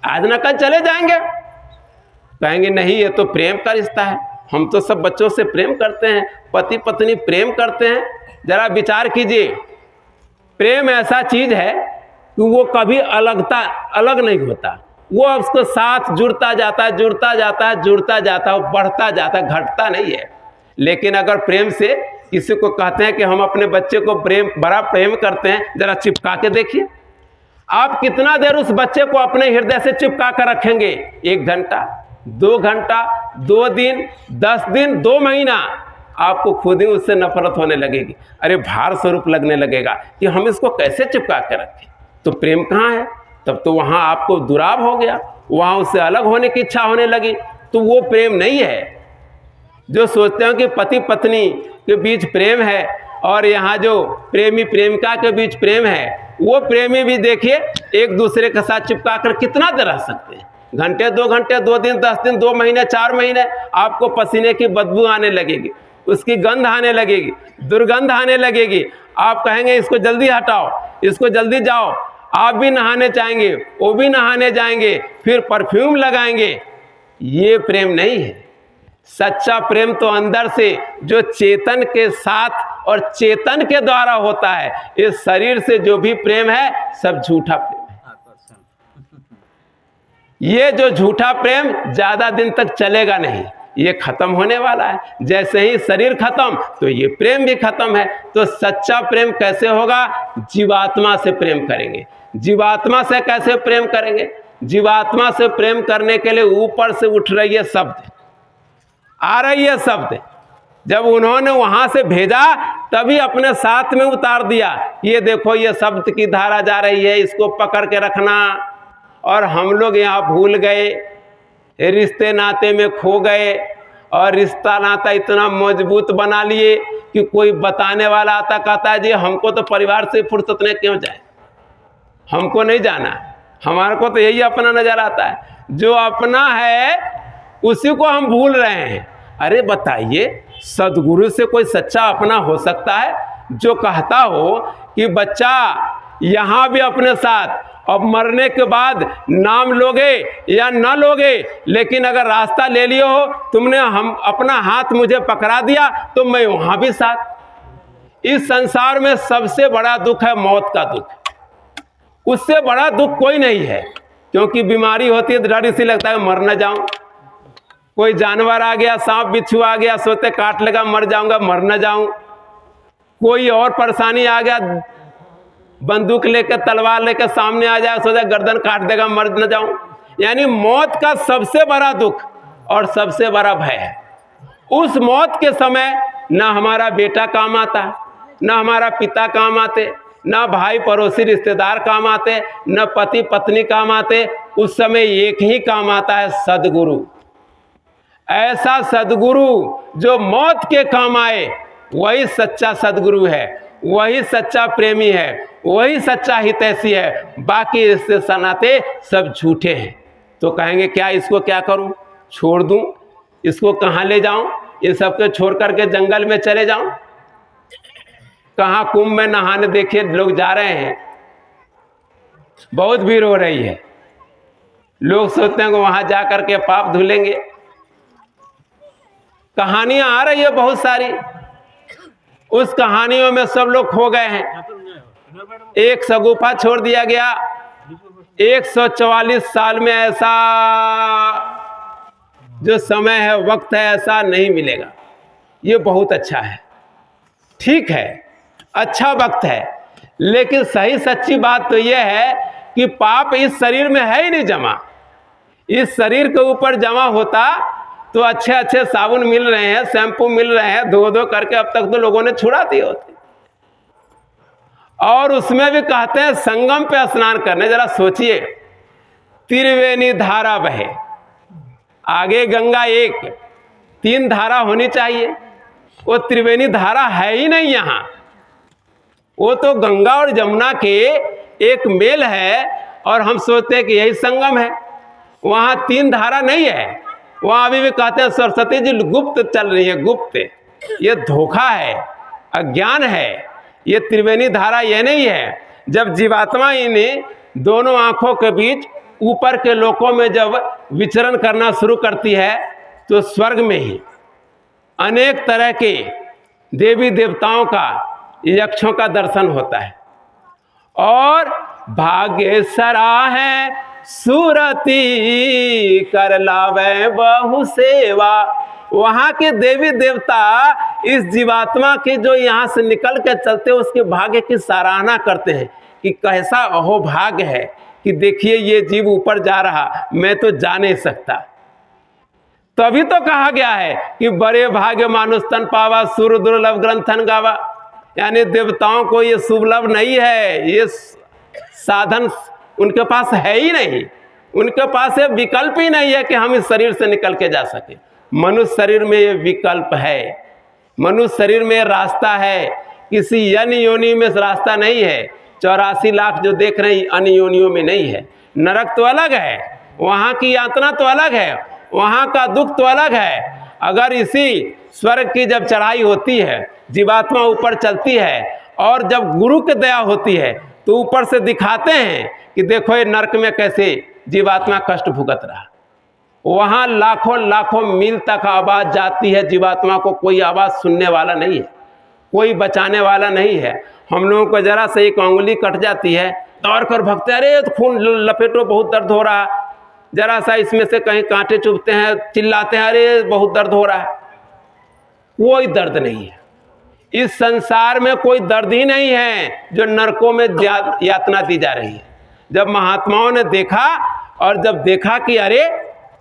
आज न कल चले जाएंगे। कहेंगे नहीं, ये तो प्रेम का रिश्ता है, हम तो सब बच्चों से प्रेम करते हैं, पति पत्नी प्रेम करते हैं। जरा विचार कीजिए, प्रेम ऐसा चीज है कि वो कभी अलग नहीं होता, वो उसके साथ जुड़ता जाता है, जुड़ता जाता है, जुड़ता जाता है, बढ़ता जाता है, घटता नहीं है। लेकिन अगर प्रेम से किसी को कहते हैं कि हम अपने बच्चे को बड़ा प्रेम करते हैं, जरा चिपका के देखिए, आप कितना देर उस बच्चे को अपने हृदय से चिपका कर रखेंगे? 1 घंटा, 2 घंटा, 2 दिन, 10 दिन, 2 महीना, आपको खुद ही उससे नफरत होने लगेगी। अरे भार स्वरूप लगने लगेगा कि हम इसको कैसे चिपका कर रखें। तो प्रेम कहाँ है? तब तो वहाँ आपको दुराव हो गया, वहाँ उससे अलग होने की इच्छा होने लगी। तो वो प्रेम नहीं है। जो सोचते हो कि पति पत्नी के बीच प्रेम है और यहाँ जो प्रेमी प्रेमिका के बीच प्रेम है, वो प्रेमी भी देखिए एक दूसरे के साथ चिपका कर कितना देर रह सकते हैं? घंटे, 2 घंटे, 2 दिन, 10 दिन, 2 महीने, 4 महीने। आपको पसीने की बदबू आने लगेगी, उसकी गंध आने लगेगी, दुर्गंध आने लगेगी। आप कहेंगे इसको जल्दी हटाओ, इसको जल्दी जाओ। आप भी नहाने चाहेंगे, वो भी नहाने जाएंगे, फिर परफ्यूम लगाएंगे। ये प्रेम नहीं है। सच्चा प्रेम तो अंदर से जो चेतन के साथ और चेतन के द्वारा होता है। इस शरीर से जो भी प्रेम है सब झूठा प्रेम है। ये जो झूठा प्रेम ज़्यादा दिन तक चलेगा नहीं, ये खत्म होने वाला है। जैसे ही शरीर खत्म तो ये प्रेम भी खत्म है। तो सच्चा प्रेम कैसे होगा? जीवात्मा से प्रेम करेंगे। जीवात्मा से कैसे प्रेम करेंगे? जीवात्मा से प्रेम करने के लिए ऊपर से उठ रही है शब्द, आ रही है शब्द। जब उन्होंने वहां से भेजा तभी अपने साथ में उतार दिया, ये देखो ये शब्द की धारा जा रही है, इसको पकड़ के रखना। और हम लोग यहाँ भूल गए, रिश्ते नाते में खो गए और रिश्ता नाता इतना मजबूत बना लिए कि कोई बताने वाला आता कहता है जी हमको तो परिवार से फुर्सत नहीं, क्यों जाए, हमको नहीं जाना, हमारे को तो यही अपना नजर आता है। जो अपना है उसी को हम भूल रहे हैं। अरे बताइए, सदगुरु से कोई सच्चा अपना हो सकता है जो कहता हो कि बच्चा यहाँ भी अपने साथ, अब मरने के बाद नाम लोगे या न लोगे, लेकिन अगर रास्ता ले लियो हो तुमने, हम अपना हाथ मुझे पकड़ा दिया तो मैं वहाँ भी साथ। इस संसार में सबसे बड़ा दुख है मौत का दुख, उससे बड़ा दुख कोई नहीं है। क्योंकि बीमारी होती है तो डर इसी लगता है मर न जाऊं, कोई जानवर आ गया, सांप बिच्छू आ गया, सोचते काट लेगा मर जाऊंगा, मर न जाऊं। कोई और परेशानी आ गया, बंदूक लेकर तलवार लेकर सामने आ जाए, सोचा गर्दन काट देगा, मर न जाऊं। यानी मौत का सबसे बड़ा दुख और सबसे बड़ा भय है। उस मौत के समय ना हमारा बेटा काम आता, ना हमारा पिता काम आते, ना भाई पड़ोसी रिश्तेदार काम आते, ना पति पत्नी काम आते। उस समय एक ही काम आता है, सदगुरु। ऐसा सदगुरु जो मौत के काम आए, वही सच्चा सदगुरु है, वही सच्चा प्रेमी है, वही सच्चा हितैषी है। बाकी रिश्ते सनाते सब झूठे हैं। तो कहेंगे क्या इसको क्या करूं, छोड़ दूं, इसको कहाँ ले जाऊं, इन सबको छोड़ करके जंगल में चले जाऊं? कहाँ कुंभ में नहाने देखिए लोग जा रहे हैं, बहुत भीड़ हो रही है। लोग सोचते हैं कि वहां जा करके पाप धुलेंगे। कहानियां आ रही है बहुत सारी, उस कहानियों में सब लोग खो गए हैं। एक सगुफा छोड़ दिया गया, 144 साल में ऐसा जो समय है, वक्त है, ऐसा नहीं मिलेगा। ये बहुत अच्छा है, ठीक है, अच्छा वक्त है। लेकिन सही सच्ची बात तो यह है कि पाप इस शरीर में है ही नहीं जमा। इस शरीर के ऊपर जमा होता तो अच्छे अच्छे साबुन मिल रहे हैं, शैम्पू मिल रहे हैं, धो धो करके अब तक तो लोगों ने छुड़ा दिए होते। और उसमें भी कहते हैं संगम पे स्नान करने। जरा सोचिए, त्रिवेणी धारा बहे, आगे गंगा एक, 3 धारा होनी चाहिए, वो त्रिवेणी धारा है ही नहीं यहाँ। वो तो गंगा और जमुना के एक मेल है और हम सोचते हैं कि यही संगम है। वहाँ 3 धारा नहीं है। वहाँ अभी भी कहते हैं सरस्वती जी गुप्त चल रही है, गुप्त। ये धोखा है, अज्ञान है। ये त्रिवेणी धारा ये नहीं है। जब जीवात्मा इन्हें दोनों आंखों के बीच ऊपर के लोकों में जब विचरण करना शुरू करती है तो स्वर्ग में ही अनेक तरह के देवी देवताओं का, यक्षों का दर्शन होता है। और भाग्य सराहे सूरती कर लावे बहु सेवा। वहाँ के देवी देवता इस जीवात्मा के जो यहाँ से निकल के चलते उसके भाग्य की सराहना करते हैं कि कैसा अहो भाग्य है कि देखिए ये जीव ऊपर जा रहा, मैं तो जा नहीं सकता। तभी तो कहा गया है कि बड़े भाग्य मानुष तन पावा, सुर दुर्लभ ग्रंथन गावा। यानी देवताओं को ये सुलभ नहीं है, ये साधन उनके पास है ही नहीं। उनके पास ये विकल्प ही नहीं है कि हम इस शरीर से निकल के जा सके। मनुष्य शरीर में ये विकल्प है, मनुष्य शरीर में रास्ता है, किसी अन्य योनि में रास्ता नहीं है। 84 लाख जो देख रहे हैं अन्य योनियों में नहीं है। नरक तो अलग है, वहाँ की यातना तो अलग है, वहाँ का दुख तो अलग है। अगर इसी स्वर्ग की जब चढ़ाई होती है, जीवात्मा ऊपर चलती है और जब गुरु की दया होती है तो ऊपर से दिखाते हैं कि देखो ये नरक में कैसे जीवात्मा कष्ट भुगत रहा। वहाँ लाखों लाखों मील तक आवाज़ जाती है, जीवात्मा को कोई आवाज़ सुनने वाला नहीं है, कोई बचाने वाला नहीं है। हम लोगों को जरा से एक उंगली कट जाती है, दौड़ कर भगते, अरे तो खून लपेटो, बहुत दर्द हो रहा। जरा सा इसमें से कहीं कांटे चुभते हैं, चिल्लाते हैं, अरे बहुत दर्द हो रहा है। कोई दर्द नहीं है इस संसार में, कोई दर्द ही नहीं है जो नरकों में यातना दी जा रही है। जब महात्माओं ने देखा और जब देखा कि अरे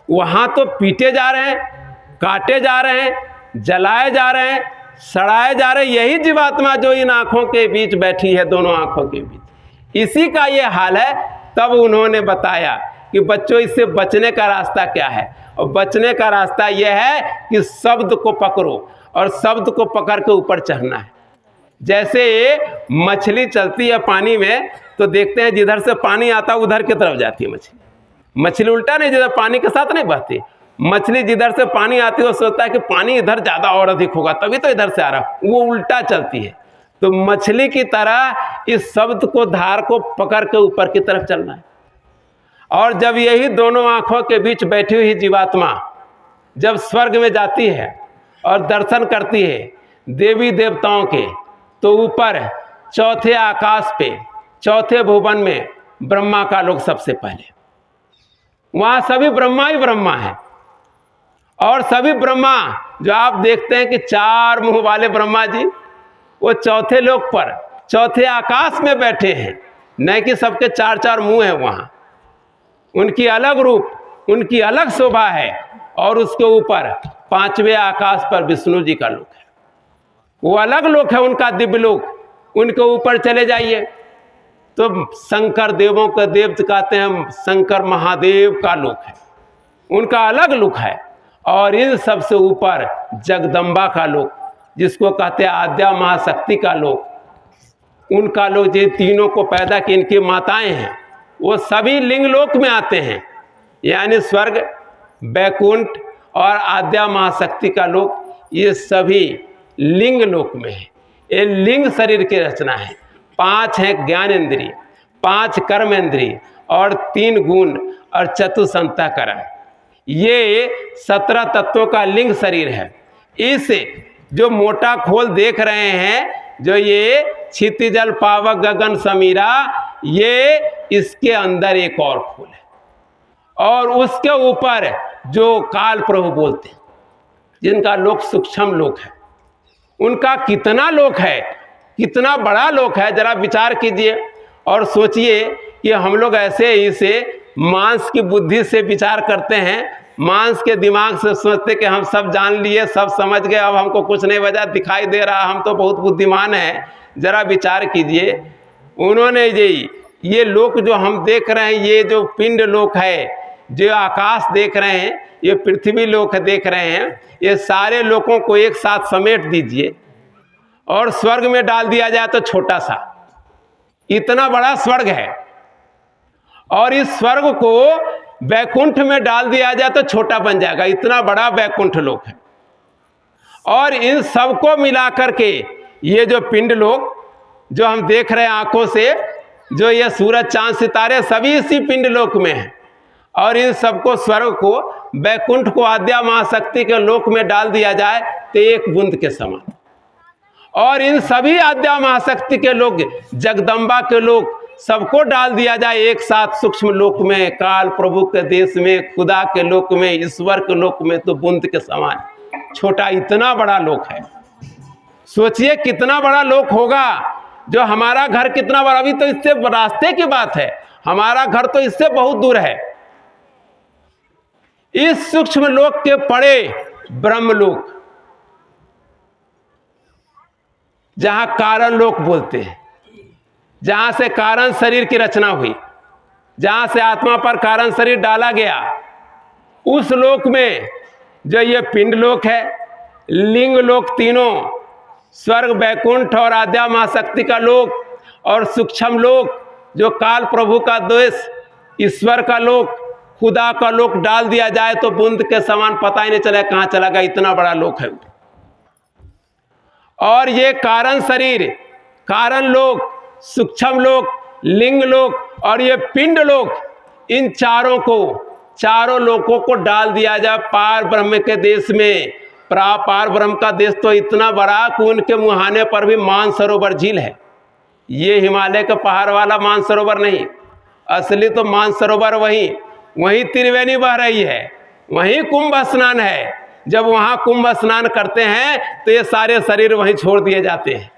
वहाँ तो पीटे जा रहे हैं, काटे जा रहे हैं, जलाए जा रहे हैं, सड़ाए जा रहे हैं, यही जीवात्मा जो इन आँखों के बीच बैठी है, दोनों आँखों के बीच, इसी का ये हाल है। तब उन्होंने बताया कि बच्चों इससे बचने का रास्ता क्या है, और बचने का रास्ता यह है कि शब्द को पकड़ो और शब्द को पकड़ के ऊपर चढ़ना है। जैसे मछली चलती है पानी में तो देखते हैं जिधर से पानी आता है उधर की तरफ जाती है मछली। मछली उल्टा नहीं, जिधर पानी के साथ नहीं बहती। मछली जिधर से पानी आती है वो सोचता है कि पानी इधर ज़्यादा और अधिक होगा तभी तो इधर से आ रहा, वो उल्टा चलती है। तो मछली की तरह इस शब्द को, धार को पकड़ के ऊपर की तरफ चलना है। और जब यही दोनों आँखों के बीच बैठी हुई जीवात्मा जब स्वर्ग में जाती है और दर्शन करती है देवी देवताओं के, तो ऊपर चौथे आकाश पे, चौथे भुवन में ब्रह्मा का लोक सबसे पहले। वहाँ सभी ब्रह्मा ही ब्रह्मा है। और सभी ब्रह्मा जो आप देखते हैं कि 4 मुंह वाले ब्रह्मा जी, वो चौथे लोक पर, चौथे आकाश में बैठे हैं। नहीं कि सबके 4-4 मुंह हैं वहाँ, उनकी अलग रूप, उनकी अलग शोभा है। और उसके ऊपर 5वें आकाश पर विष्णु जी का लोक है, वो अलग लोक है उनका, दिव्य लोक। उनके ऊपर चले जाइए तो शंकर देवों का देव कहते हैं, शंकर महादेव का लोक है, उनका अलग लोक है। और इन सबसे ऊपर जगदम्बा का लोक, जिसको कहते हैं आद्या महाशक्ति का लोक, उनका लोक, जो तीनों को पैदा की इनकी माताएं हैं, वो सभी लिंग लोक में आते हैं। यानी स्वर्ग, बैकुंठ और आद्या महाशक्ति का लोक, ये सभी लिंग लोक में है। ये लिंग शरीर की रचना है। 5 है ज्ञान इंद्रिय, 5 कर्म इंद्रिय और 3 गुण और चतुर्थ अंतःकरण। ये 17 तत्वों का लिंग शरीर है। इस जो मोटा खोल देख रहे हैं, जो ये क्षितिजल पावक गगन समीरा, ये इसके अंदर एक और खोल है। और उसके ऊपर जो काल प्रभु बोलते हैं, जिनका लोक सूक्ष्म लोक है, उनका कितना लोक है, कितना बड़ा लोक है। जरा विचार कीजिए और सोचिए कि हम लोग ऐसे ही से मांस की बुद्धि से विचार करते हैं, मांस के दिमाग से सोचते कि हम सब जान लिए, सब समझ गए, अब हमको कुछ नहीं वजह दिखाई दे रहा, हम तो बहुत बुद्धिमान हैं। जरा विचार कीजिए, उन्होंने ये लोक जो हम देख रहे हैं, ये जो पिंड लोक है, जो आकाश देख रहे हैं, ये पृथ्वी लोक देख रहे हैं, ये सारे लोकों को एक साथ समेट दीजिए और स्वर्ग में डाल दिया जाए तो छोटा सा, इतना बड़ा स्वर्ग है। और इस स्वर्ग को वैकुंठ में डाल दिया जाए तो छोटा बन जाएगा, इतना बड़ा वैकुंठ लोक है। और इन सबको मिलाकर के ये जो पिंड लोक जो हम देख रहे हैं आंखों से, जो ये सूरज चांद सितारे सभी इसी पिंड लोक में है। और इन सबको, स्वर्ग को, वैकुंठ को आद्या महाशक्ति के लोक में डाल दिया जाए तो एक बूंद के समान। और इन सभी आद्या महाशक्ति के लोक, जगदम्बा के लोक, सबको डाल दिया जाए एक साथ सूक्ष्म लोक में, काल प्रभु के देश में, खुदा के लोक में, ईश्वर के लोक में, तो बूंद के समान छोटा, इतना बड़ा लोक है। सोचिए कितना बड़ा लोक होगा। जो हमारा घर कितना बड़ा, अभी तो इससे रास्ते की बात है, हमारा घर तो इससे बहुत दूर है। इस सूक्ष्म लोक के परे ब्रह्मलोक, जहां कारण लोक बोलते हैं, जहां से कारण शरीर की रचना हुई, जहां से आत्मा पर कारण शरीर डाला गया, उस लोक में जो ये पिंड लोक है, लिंग लोक तीनों, स्वर्ग, बैकुंठ और आद्या महाशक्ति का लोक, और सूक्ष्म लोक जो काल प्रभु का देश, ईश्वर का लोक, खुदा का लोक डाल दिया जाए तो बूंद के समान पता ही नहीं चला कहां चला गया, इतना बड़ा लोक है। और ये कारण शरीर, कारण लोक, सूक्ष्म लोक, लिंग लोक और ये पिंड लोक, इन चारों को, चारों लोकों को डाल दिया जाए पार ब्रह्म के देश में। पार ब्रह्म का देश तो इतना बड़ा कि उनके मुहाने पर भी मानसरोवर झील है। ये हिमालय के पहाड़ वाला मानसरोवर नहीं, असली तो मानसरोवर वही वहीं त्रिवेणी बह रही है, वहीं कुंभ स्नान है। जब वहाँ कुंभ स्नान करते हैं तो ये सारे शरीर वहीं छोड़ दिए जाते हैं,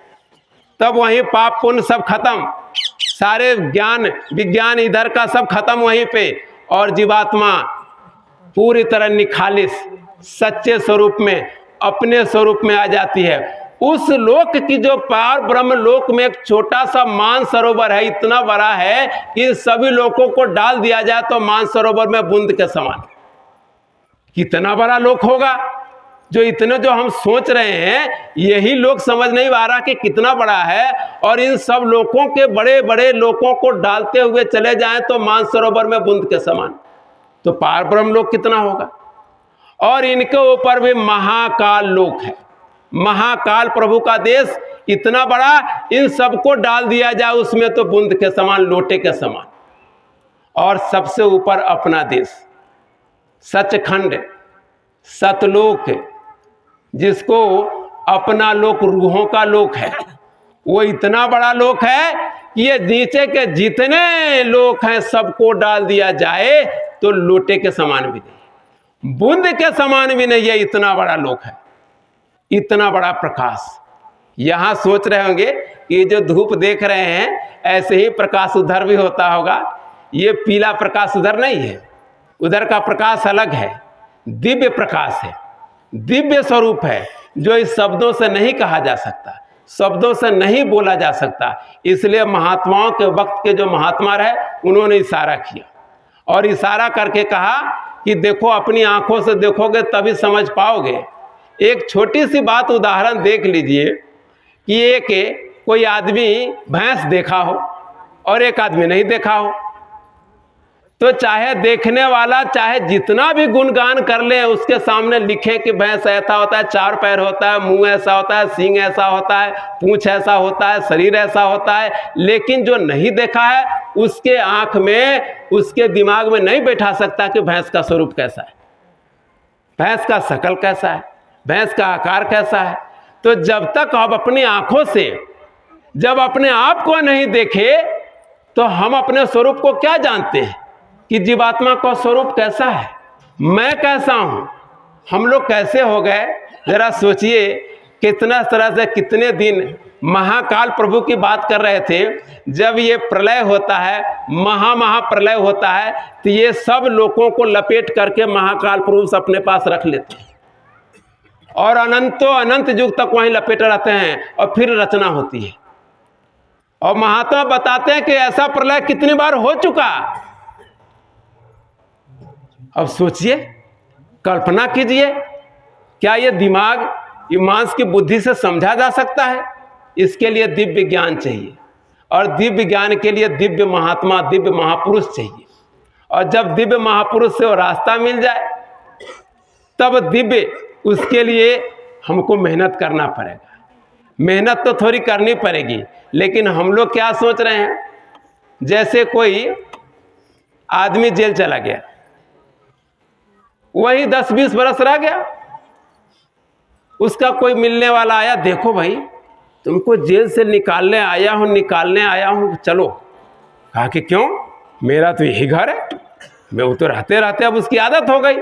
तब वहीं पाप पुण्य सब खत्म, सारे ज्ञान विज्ञान इधर का सब खत्म वहीं पे, और जीवात्मा पूरी तरह निखालिस सच्चे स्वरूप में, अपने स्वरूप में आ जाती है। उस लोक की जो पार ब्रह्म लोक में एक छोटा सा मान सरोवर है, इतना बड़ा है कि सभी लोगों को डाल दिया जाए तो मान सरोवर में बूंद के समान। कितना बड़ा लोक होगा, जो इतने जो हम सोच रहे हैं यही लोग समझ नहीं पा रहा कि कितना बड़ा है। और इन सब लोगों के बड़े बड़े लोगों को डालते हुए चले जाएं तो मान सरोवर में बूंद के समान, तो पार ब्रह्म लोक कितना होगा। और इनके ऊपर भी महाकाल लोक है, महाकाल प्रभु का देश इतना बड़ा, इन सबको डाल दिया जाए उसमें तो बूंद के समान, लोटे के समान। और सबसे ऊपर अपना देश सचखंड सतलोक, जिसको अपना लोक रूहों का लोक है, वो इतना बड़ा लोक है कि ये नीचे के जितने लोक हैं सबको डाल दिया जाए तो लोटे के समान भी नहीं, बूंद के समान भी नहीं है, इतना बड़ा लोक है, इतना बड़ा प्रकाश। यहाँ सोच रहे होंगे कि जो धूप देख रहे हैं ऐसे ही प्रकाश उधर भी होता होगा। ये पीला प्रकाश उधर नहीं है, उधर का प्रकाश अलग है, दिव्य प्रकाश है, दिव्य स्वरूप है, जो इस शब्दों से नहीं कहा जा सकता, शब्दों से नहीं बोला जा सकता। इसलिए महात्माओं के वक्त के जो महात्मा रहे उन्होंने इशारा किया, और इशारा करके कहा कि देखो, अपनी आंखों से देखोगे तभी समझ पाओगे। एक छोटी सी बात उदाहरण देख लीजिए कि एक कोई आदमी भैंस देखा हो और एक आदमी नहीं देखा हो, तो चाहे देखने वाला चाहे जितना भी गुणगान कर ले, उसके सामने लिखे कि भैंस ऐसा होता है, 4 पैर होता है, मुंह ऐसा होता है, सींग ऐसा होता है, पूंछ ऐसा होता है, शरीर ऐसा होता है, लेकिन जो नहीं देखा है उसके आंख में, उसके दिमाग में नहीं बैठा सकता कि भैंस का स्वरूप कैसा है, भैंस का शकल कैसा है, भैंस का आकार कैसा है। तो जब तक आप अपनी आंखों से जब अपने आप को नहीं देखे तो हम अपने स्वरूप को क्या जानते हैं कि जीवात्मा का स्वरूप कैसा है, मैं कैसा हूं, हम लोग कैसे हो गए। जरा सोचिए, कितना तरह से कितने दिन महाकाल प्रभु की बात कर रहे थे। जब ये प्रलय होता है, महाप्रलय होता है, तो ये सब लोगों को लपेट करके महाकाल प्रभु अपने पास रख लेते हैं और अनंतों अनंत युग तक वहीं लपेटे रहते हैं, और फिर रचना होती है। और महात्मा बताते हैं कि ऐसा प्रलय कितनी बार हो चुका। अब सोचिए, कल्पना कीजिए, क्या ये दिमाग, ये मांस की बुद्धि से समझा जा सकता है। इसके लिए दिव्य ज्ञान चाहिए, और दिव्य ज्ञान के लिए दिव्य महात्मा, दिव्य महापुरुष चाहिए। और जब दिव्य महापुरुष से वो रास्ता मिल जाए तब दिव्य, उसके लिए हमको मेहनत करना पड़ेगा। मेहनत तो थोड़ी करनी पड़ेगी, लेकिन हम लोग क्या सोच रहे हैं, जैसे कोई आदमी जेल चला गया, वही 10-20 बरस रह गया, उसका कोई मिलने वाला आया, देखो भाई तुमको जेल से निकालने आया हूं, चलो। कहा कि क्यों, मेरा तो यही घर है, मैं वो तो रहते रहते अब उसकी आदत हो गई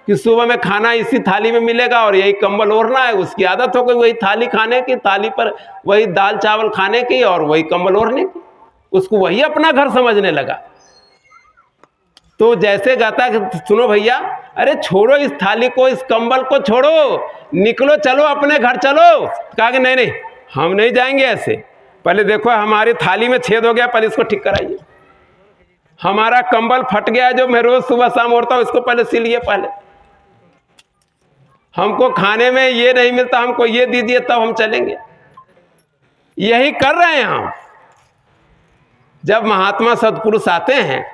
कि सुबह में खाना इसी थाली में मिलेगा और यही कंबल ओढ़ना है। उसकी आदत हो गई वही थाली खाने की, थाली पर वही दाल चावल खाने की और वही कंबल ओढ़ने की, उसको वही अपना घर समझने लगा। तो जैसे कहता है कि सुनो भैया, अरे छोड़ो इस थाली को, इस कंबल को छोड़ो, निकलो, चलो अपने घर चलो। कहा कि नहीं, हम नहीं जाएंगे ऐसे, पहले देखो हमारी थाली में छेद हो गया, पहले इसको ठीक कराइए। हमारा कंबल फट गया जो मैं रोज सुबह शाम ओढ़ता हूं, इसको पहले सिलिए। पहले हमको खाने में ये नहीं मिलता, हमको ये दीजिए, तब हम चलेंगे। यही कर रहे हैं हम। जब महात्मा सत्पुरुष आते हैं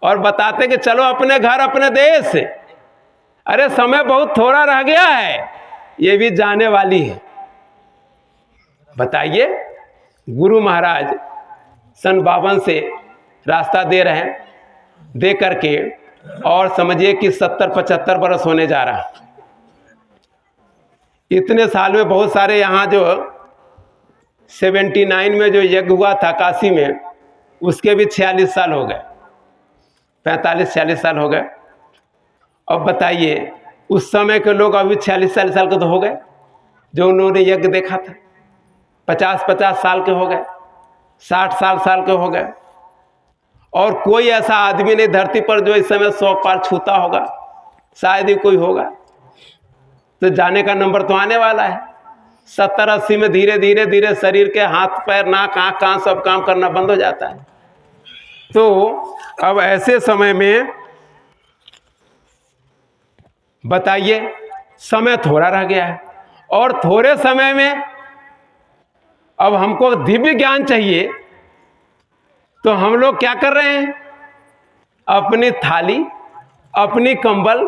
और बताते कि चलो अपने घर अपने देश, अरे समय बहुत थोड़ा रह गया है, ये भी जाने वाली है। बताइए, गुरु महाराज सन 52 से रास्ता दे रहे हैं, दे करके, और समझिए कि 70-75 बरस होने जा रहा है। इतने साल में बहुत सारे, यहाँ जो 79 में जो यज्ञ हुआ था काशी में, उसके भी 46 साल हो गए। 45-46 साल हो गए। अब बताइए उस समय के लोग अभी 46-40 साल के तो हो गए जो उन्होंने यज्ञ देखा था। 50-50 साल के हो गए, 60 साल के हो गए। और कोई ऐसा आदमी नहीं धरती पर जो इस समय 100 पार छूता होगा, शायद ही कोई होगा। तो जाने का नंबर तो आने वाला है। 70-80 में धीरे धीरे धीरे शरीर के हाथ पैर नाक आँख कान सब काम करना बंद हो जाता है। तो अब ऐसे समय में बताइए, समय थोड़ा रह गया है और थोड़े समय में अब हमको दिव्य ज्ञान चाहिए। तो हम लोग क्या कर रहे हैं, अपनी थाली अपनी कंबल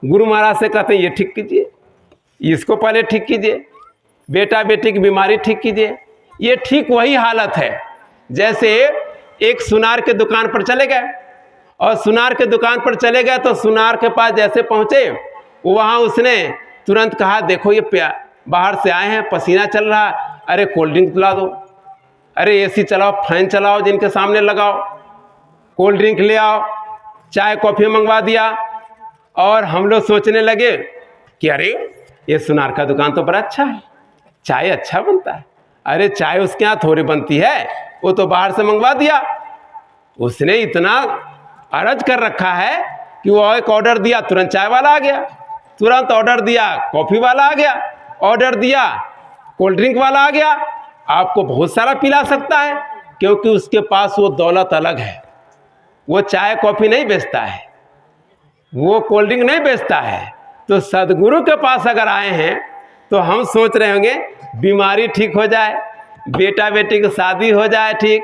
गुरु महाराज से कहते हैं ये ठीक कीजिए, इसको पहले ठीक कीजिए, बेटा बेटी की बीमारी ठीक कीजिए। ये ठीक वही हालत है जैसे एक सुनार के दुकान पर चले गए और सुनार के दुकान पर चले गए तो सुनार के पास जैसे पहुंचे वहाँ उसने तुरंत कहा देखो ये बाहर से आए हैं, पसीना चल रहा, अरे कोल्ड ड्रिंक पिला दो, अरे एसी चलाओ, फैन चलाओ, जिनके सामने लगाओ, कोल्ड ड्रिंक ले आओ, चाय कॉफ़ी मंगवा दिया। और हम लोग सोचने लगे कि अरे ये सुनार का दुकान तो बड़ा अच्छा है, चाय अच्छा बनता है। अरे चाय उसके यहाँ थोड़ी बनती है, वो तो बाहर से मंगवा दिया। उसने इतना अर्ज कर रखा है कि वो एक ऑर्डर दिया तुरंत चाय वाला आ गया, तुरंत ऑर्डर दिया कॉफ़ी वाला आ गया, ऑर्डर दिया कोल्ड ड्रिंक वाला आ गया। आपको बहुत सारा पिला सकता है क्योंकि उसके पास वो दौलत अलग है। वो चाय कॉफ़ी नहीं बेचता है, वो कोल्ड ड्रिंक नहीं बेचता है। तो सदगुरु के पास अगर आए हैं तो हम सोच रहे होंगे बीमारी ठीक हो जाए, बेटा बेटी की शादी हो जाए, ठीक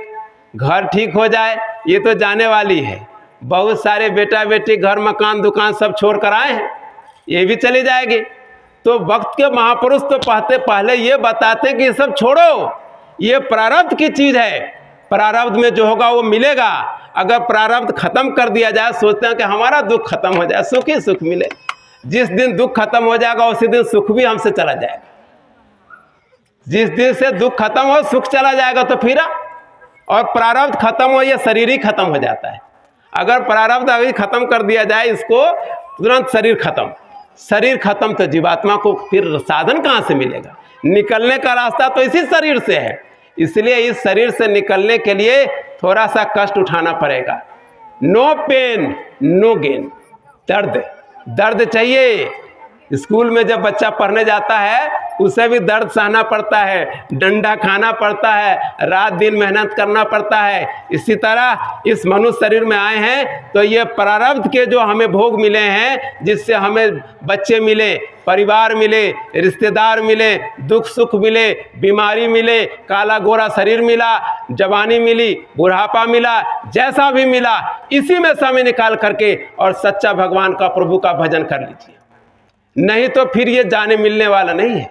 घर ठीक हो जाए, ये तो जाने वाली है। बहुत सारे बेटा बेटी घर मकान दुकान सब छोड़ कर आए हैं, ये भी चली जाएगी। तो वक्त के महापुरुष तो पहले ये बताते कि ये सब छोड़ो, ये प्रारब्ध की चीज़ है, प्रारब्ध में जो होगा वो मिलेगा। अगर प्रारब्ध खत्म कर दिया जाए, सोचते हैं कि हमारा दुख खत्म हो जाए, सुख ही सुख मिले। जिस दिन दुख खत्म हो जाएगा उसी दिन सुख भी हमसे चला जाएगा। जिस दिन से दुख खत्म हो सुख चला जाएगा तो फिर और प्रारब्ध खत्म हो ये शरीर ही खत्म हो जाता है। अगर प्रारब्ध अभी खत्म कर दिया जाए इसको, तुरंत शरीर खत्म, शरीर खत्म तो जीवात्मा को फिर साधन कहाँ से मिलेगा? निकलने का रास्ता तो इसी शरीर से है। इसलिए इस शरीर से निकलने के लिए थोड़ा सा कष्ट उठाना पड़ेगा। नो पेन नो गेन, दर्द चाहिए। स्कूल में जब बच्चा पढ़ने जाता है उसे भी दर्द सहना पड़ता है, डंडा खाना पड़ता है, रात दिन मेहनत करना पड़ता है। इसी तरह इस मनुष्य शरीर में आए हैं तो ये प्रारब्ध के जो हमें भोग मिले हैं, जिससे हमें बच्चे मिले, परिवार मिले, रिश्तेदार मिले, दुख सुख मिले, बीमारी मिले, काला गोरा शरीर मिला, जवानी मिली, बुढ़ापा मिला, जैसा भी मिला, इसी में समय निकाल करके और सच्चा भगवान का प्रभु का भजन कर लीजिए। नहीं तो फिर ये जाने मिलने वाला नहीं है,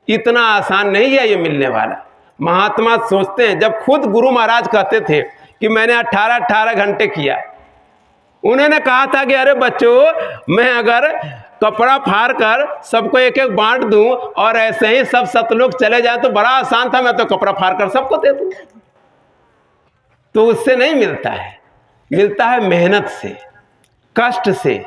इतना आसान नहीं है ये मिलने वाला। महात्मा सोचते हैं, जब खुद गुरु महाराज कहते थे कि मैंने 18 घंटे किया, उन्होंने कहा था कि अरे बच्चों, मैं अगर कपड़ा फाड़ कर सबको एक एक बांट दूं और ऐसे ही सब सतलोक चले जाए तो बड़ा आसान था, मैं तो कपड़ा फाड़ कर सबको दे दूं। तो उससे नहीं मिलता है, मिलता है मेहनत से, कष्ट से।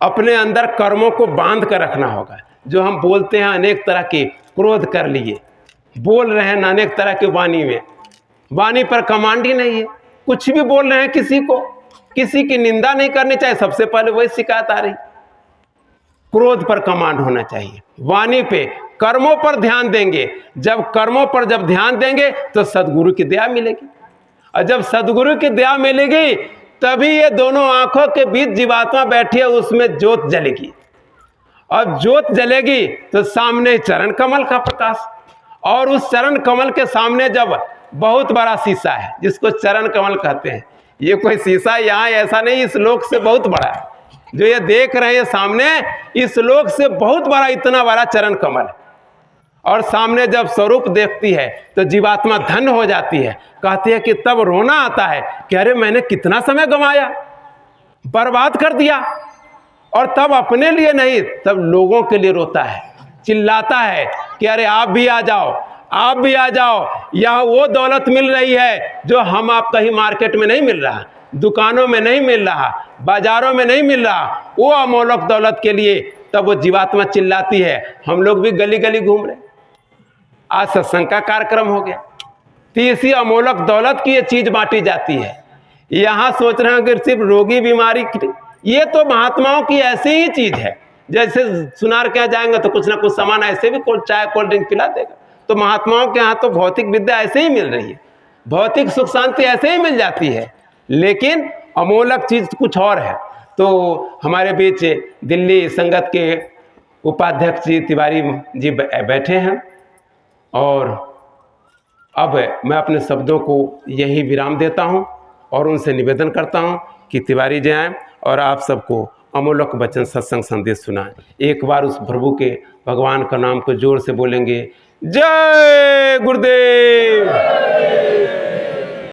अपने अंदर कर्मों को बांध कर रखना होगा। जो हम बोलते हैं अनेक तरह के, क्रोध कर लिए, बोल रहे हैं अनेक तरह के वाणी में, वाणी पर कमांड ही नहीं है, कुछ भी बोल रहे हैं, किसी को किसी की निंदा नहीं करनी चाहिए, सबसे पहले वही शिकायत आ रही। क्रोध पर कमांड होना चाहिए, वाणी पे, कर्मों पर ध्यान देंगे। जब कर्मों पर जब ध्यान देंगे तो सदगुरु की दया मिलेगी, और जब सदगुरु की दया मिलेगी तभी ये दोनों आंखों के बीच जीवात्मा बैठी है, उसमें ज्योत जलेगी। और ज्योत जलेगी तो सामने चरण कमल का प्रकाश, और उस चरण कमल के सामने जब बहुत बड़ा शीशा है जिसको चरण कमल कहते हैं, ये कोई शीशा यहाँ ऐसा नहीं, इस लोक से बहुत बड़ा है। जो ये देख रहे हैं सामने, इस लोक से बहुत बड़ा, इतना बड़ा चरण कमल है। और सामने जब स्वरूप देखती है तो जीवात्मा धन्य हो जाती है। कहती है कि तब रोना आता है कि अरे मैंने कितना समय गंवाया, बर्बाद कर दिया। और तब अपने लिए नहीं, तब लोगों के लिए रोता है, चिल्लाता है कि अरे आप भी आ जाओ, आप भी आ जाओ, यहाँ वो दौलत मिल रही है जो हम आप कहीं मार्केट में नहीं मिल रहा। दुकानों में नहीं मिल रहा, बाजारों में नहीं मिल रहा, वो अमोलक दौलत के लिए तब वो जीवात्मा चिल्लाती है। हम लोग भी गली गली घूम रहे। आज सत्संग का कार्यक्रम हो गया, तो इसी अमोलक दौलत की ये चीज बांटी जाती है। यहाँ सोच रहे हैं कि सिर्फ रोगी बीमारी, ये तो महात्माओं की ऐसी ही चीज है। जैसे सुनार के यहाँ जाएंगे तो कुछ ना कुछ सामान ऐसे भी चाय कोल्ड ड्रिंक पिला देगा, तो महात्माओं के यहाँ तो भौतिक विद्या ऐसे ही मिल रही है, भौतिक सुख शांति ऐसे ही मिल जाती है, लेकिन अमोलक चीज कुछ और है। तो हमारे बीच दिल्ली संगत के उपाध्यक्ष जी तिवारी जी बैठे हैं, और अब मैं अपने शब्दों को यही विराम देता हूं और उनसे निवेदन करता हूं कि तिवारी जी आएँ और आप सबको अमोलक वचन सत्संग संदेश सुनाएं। एक बार उस प्रभु के भगवान का नाम को जोर से बोलेंगे, जय गुरुदेव।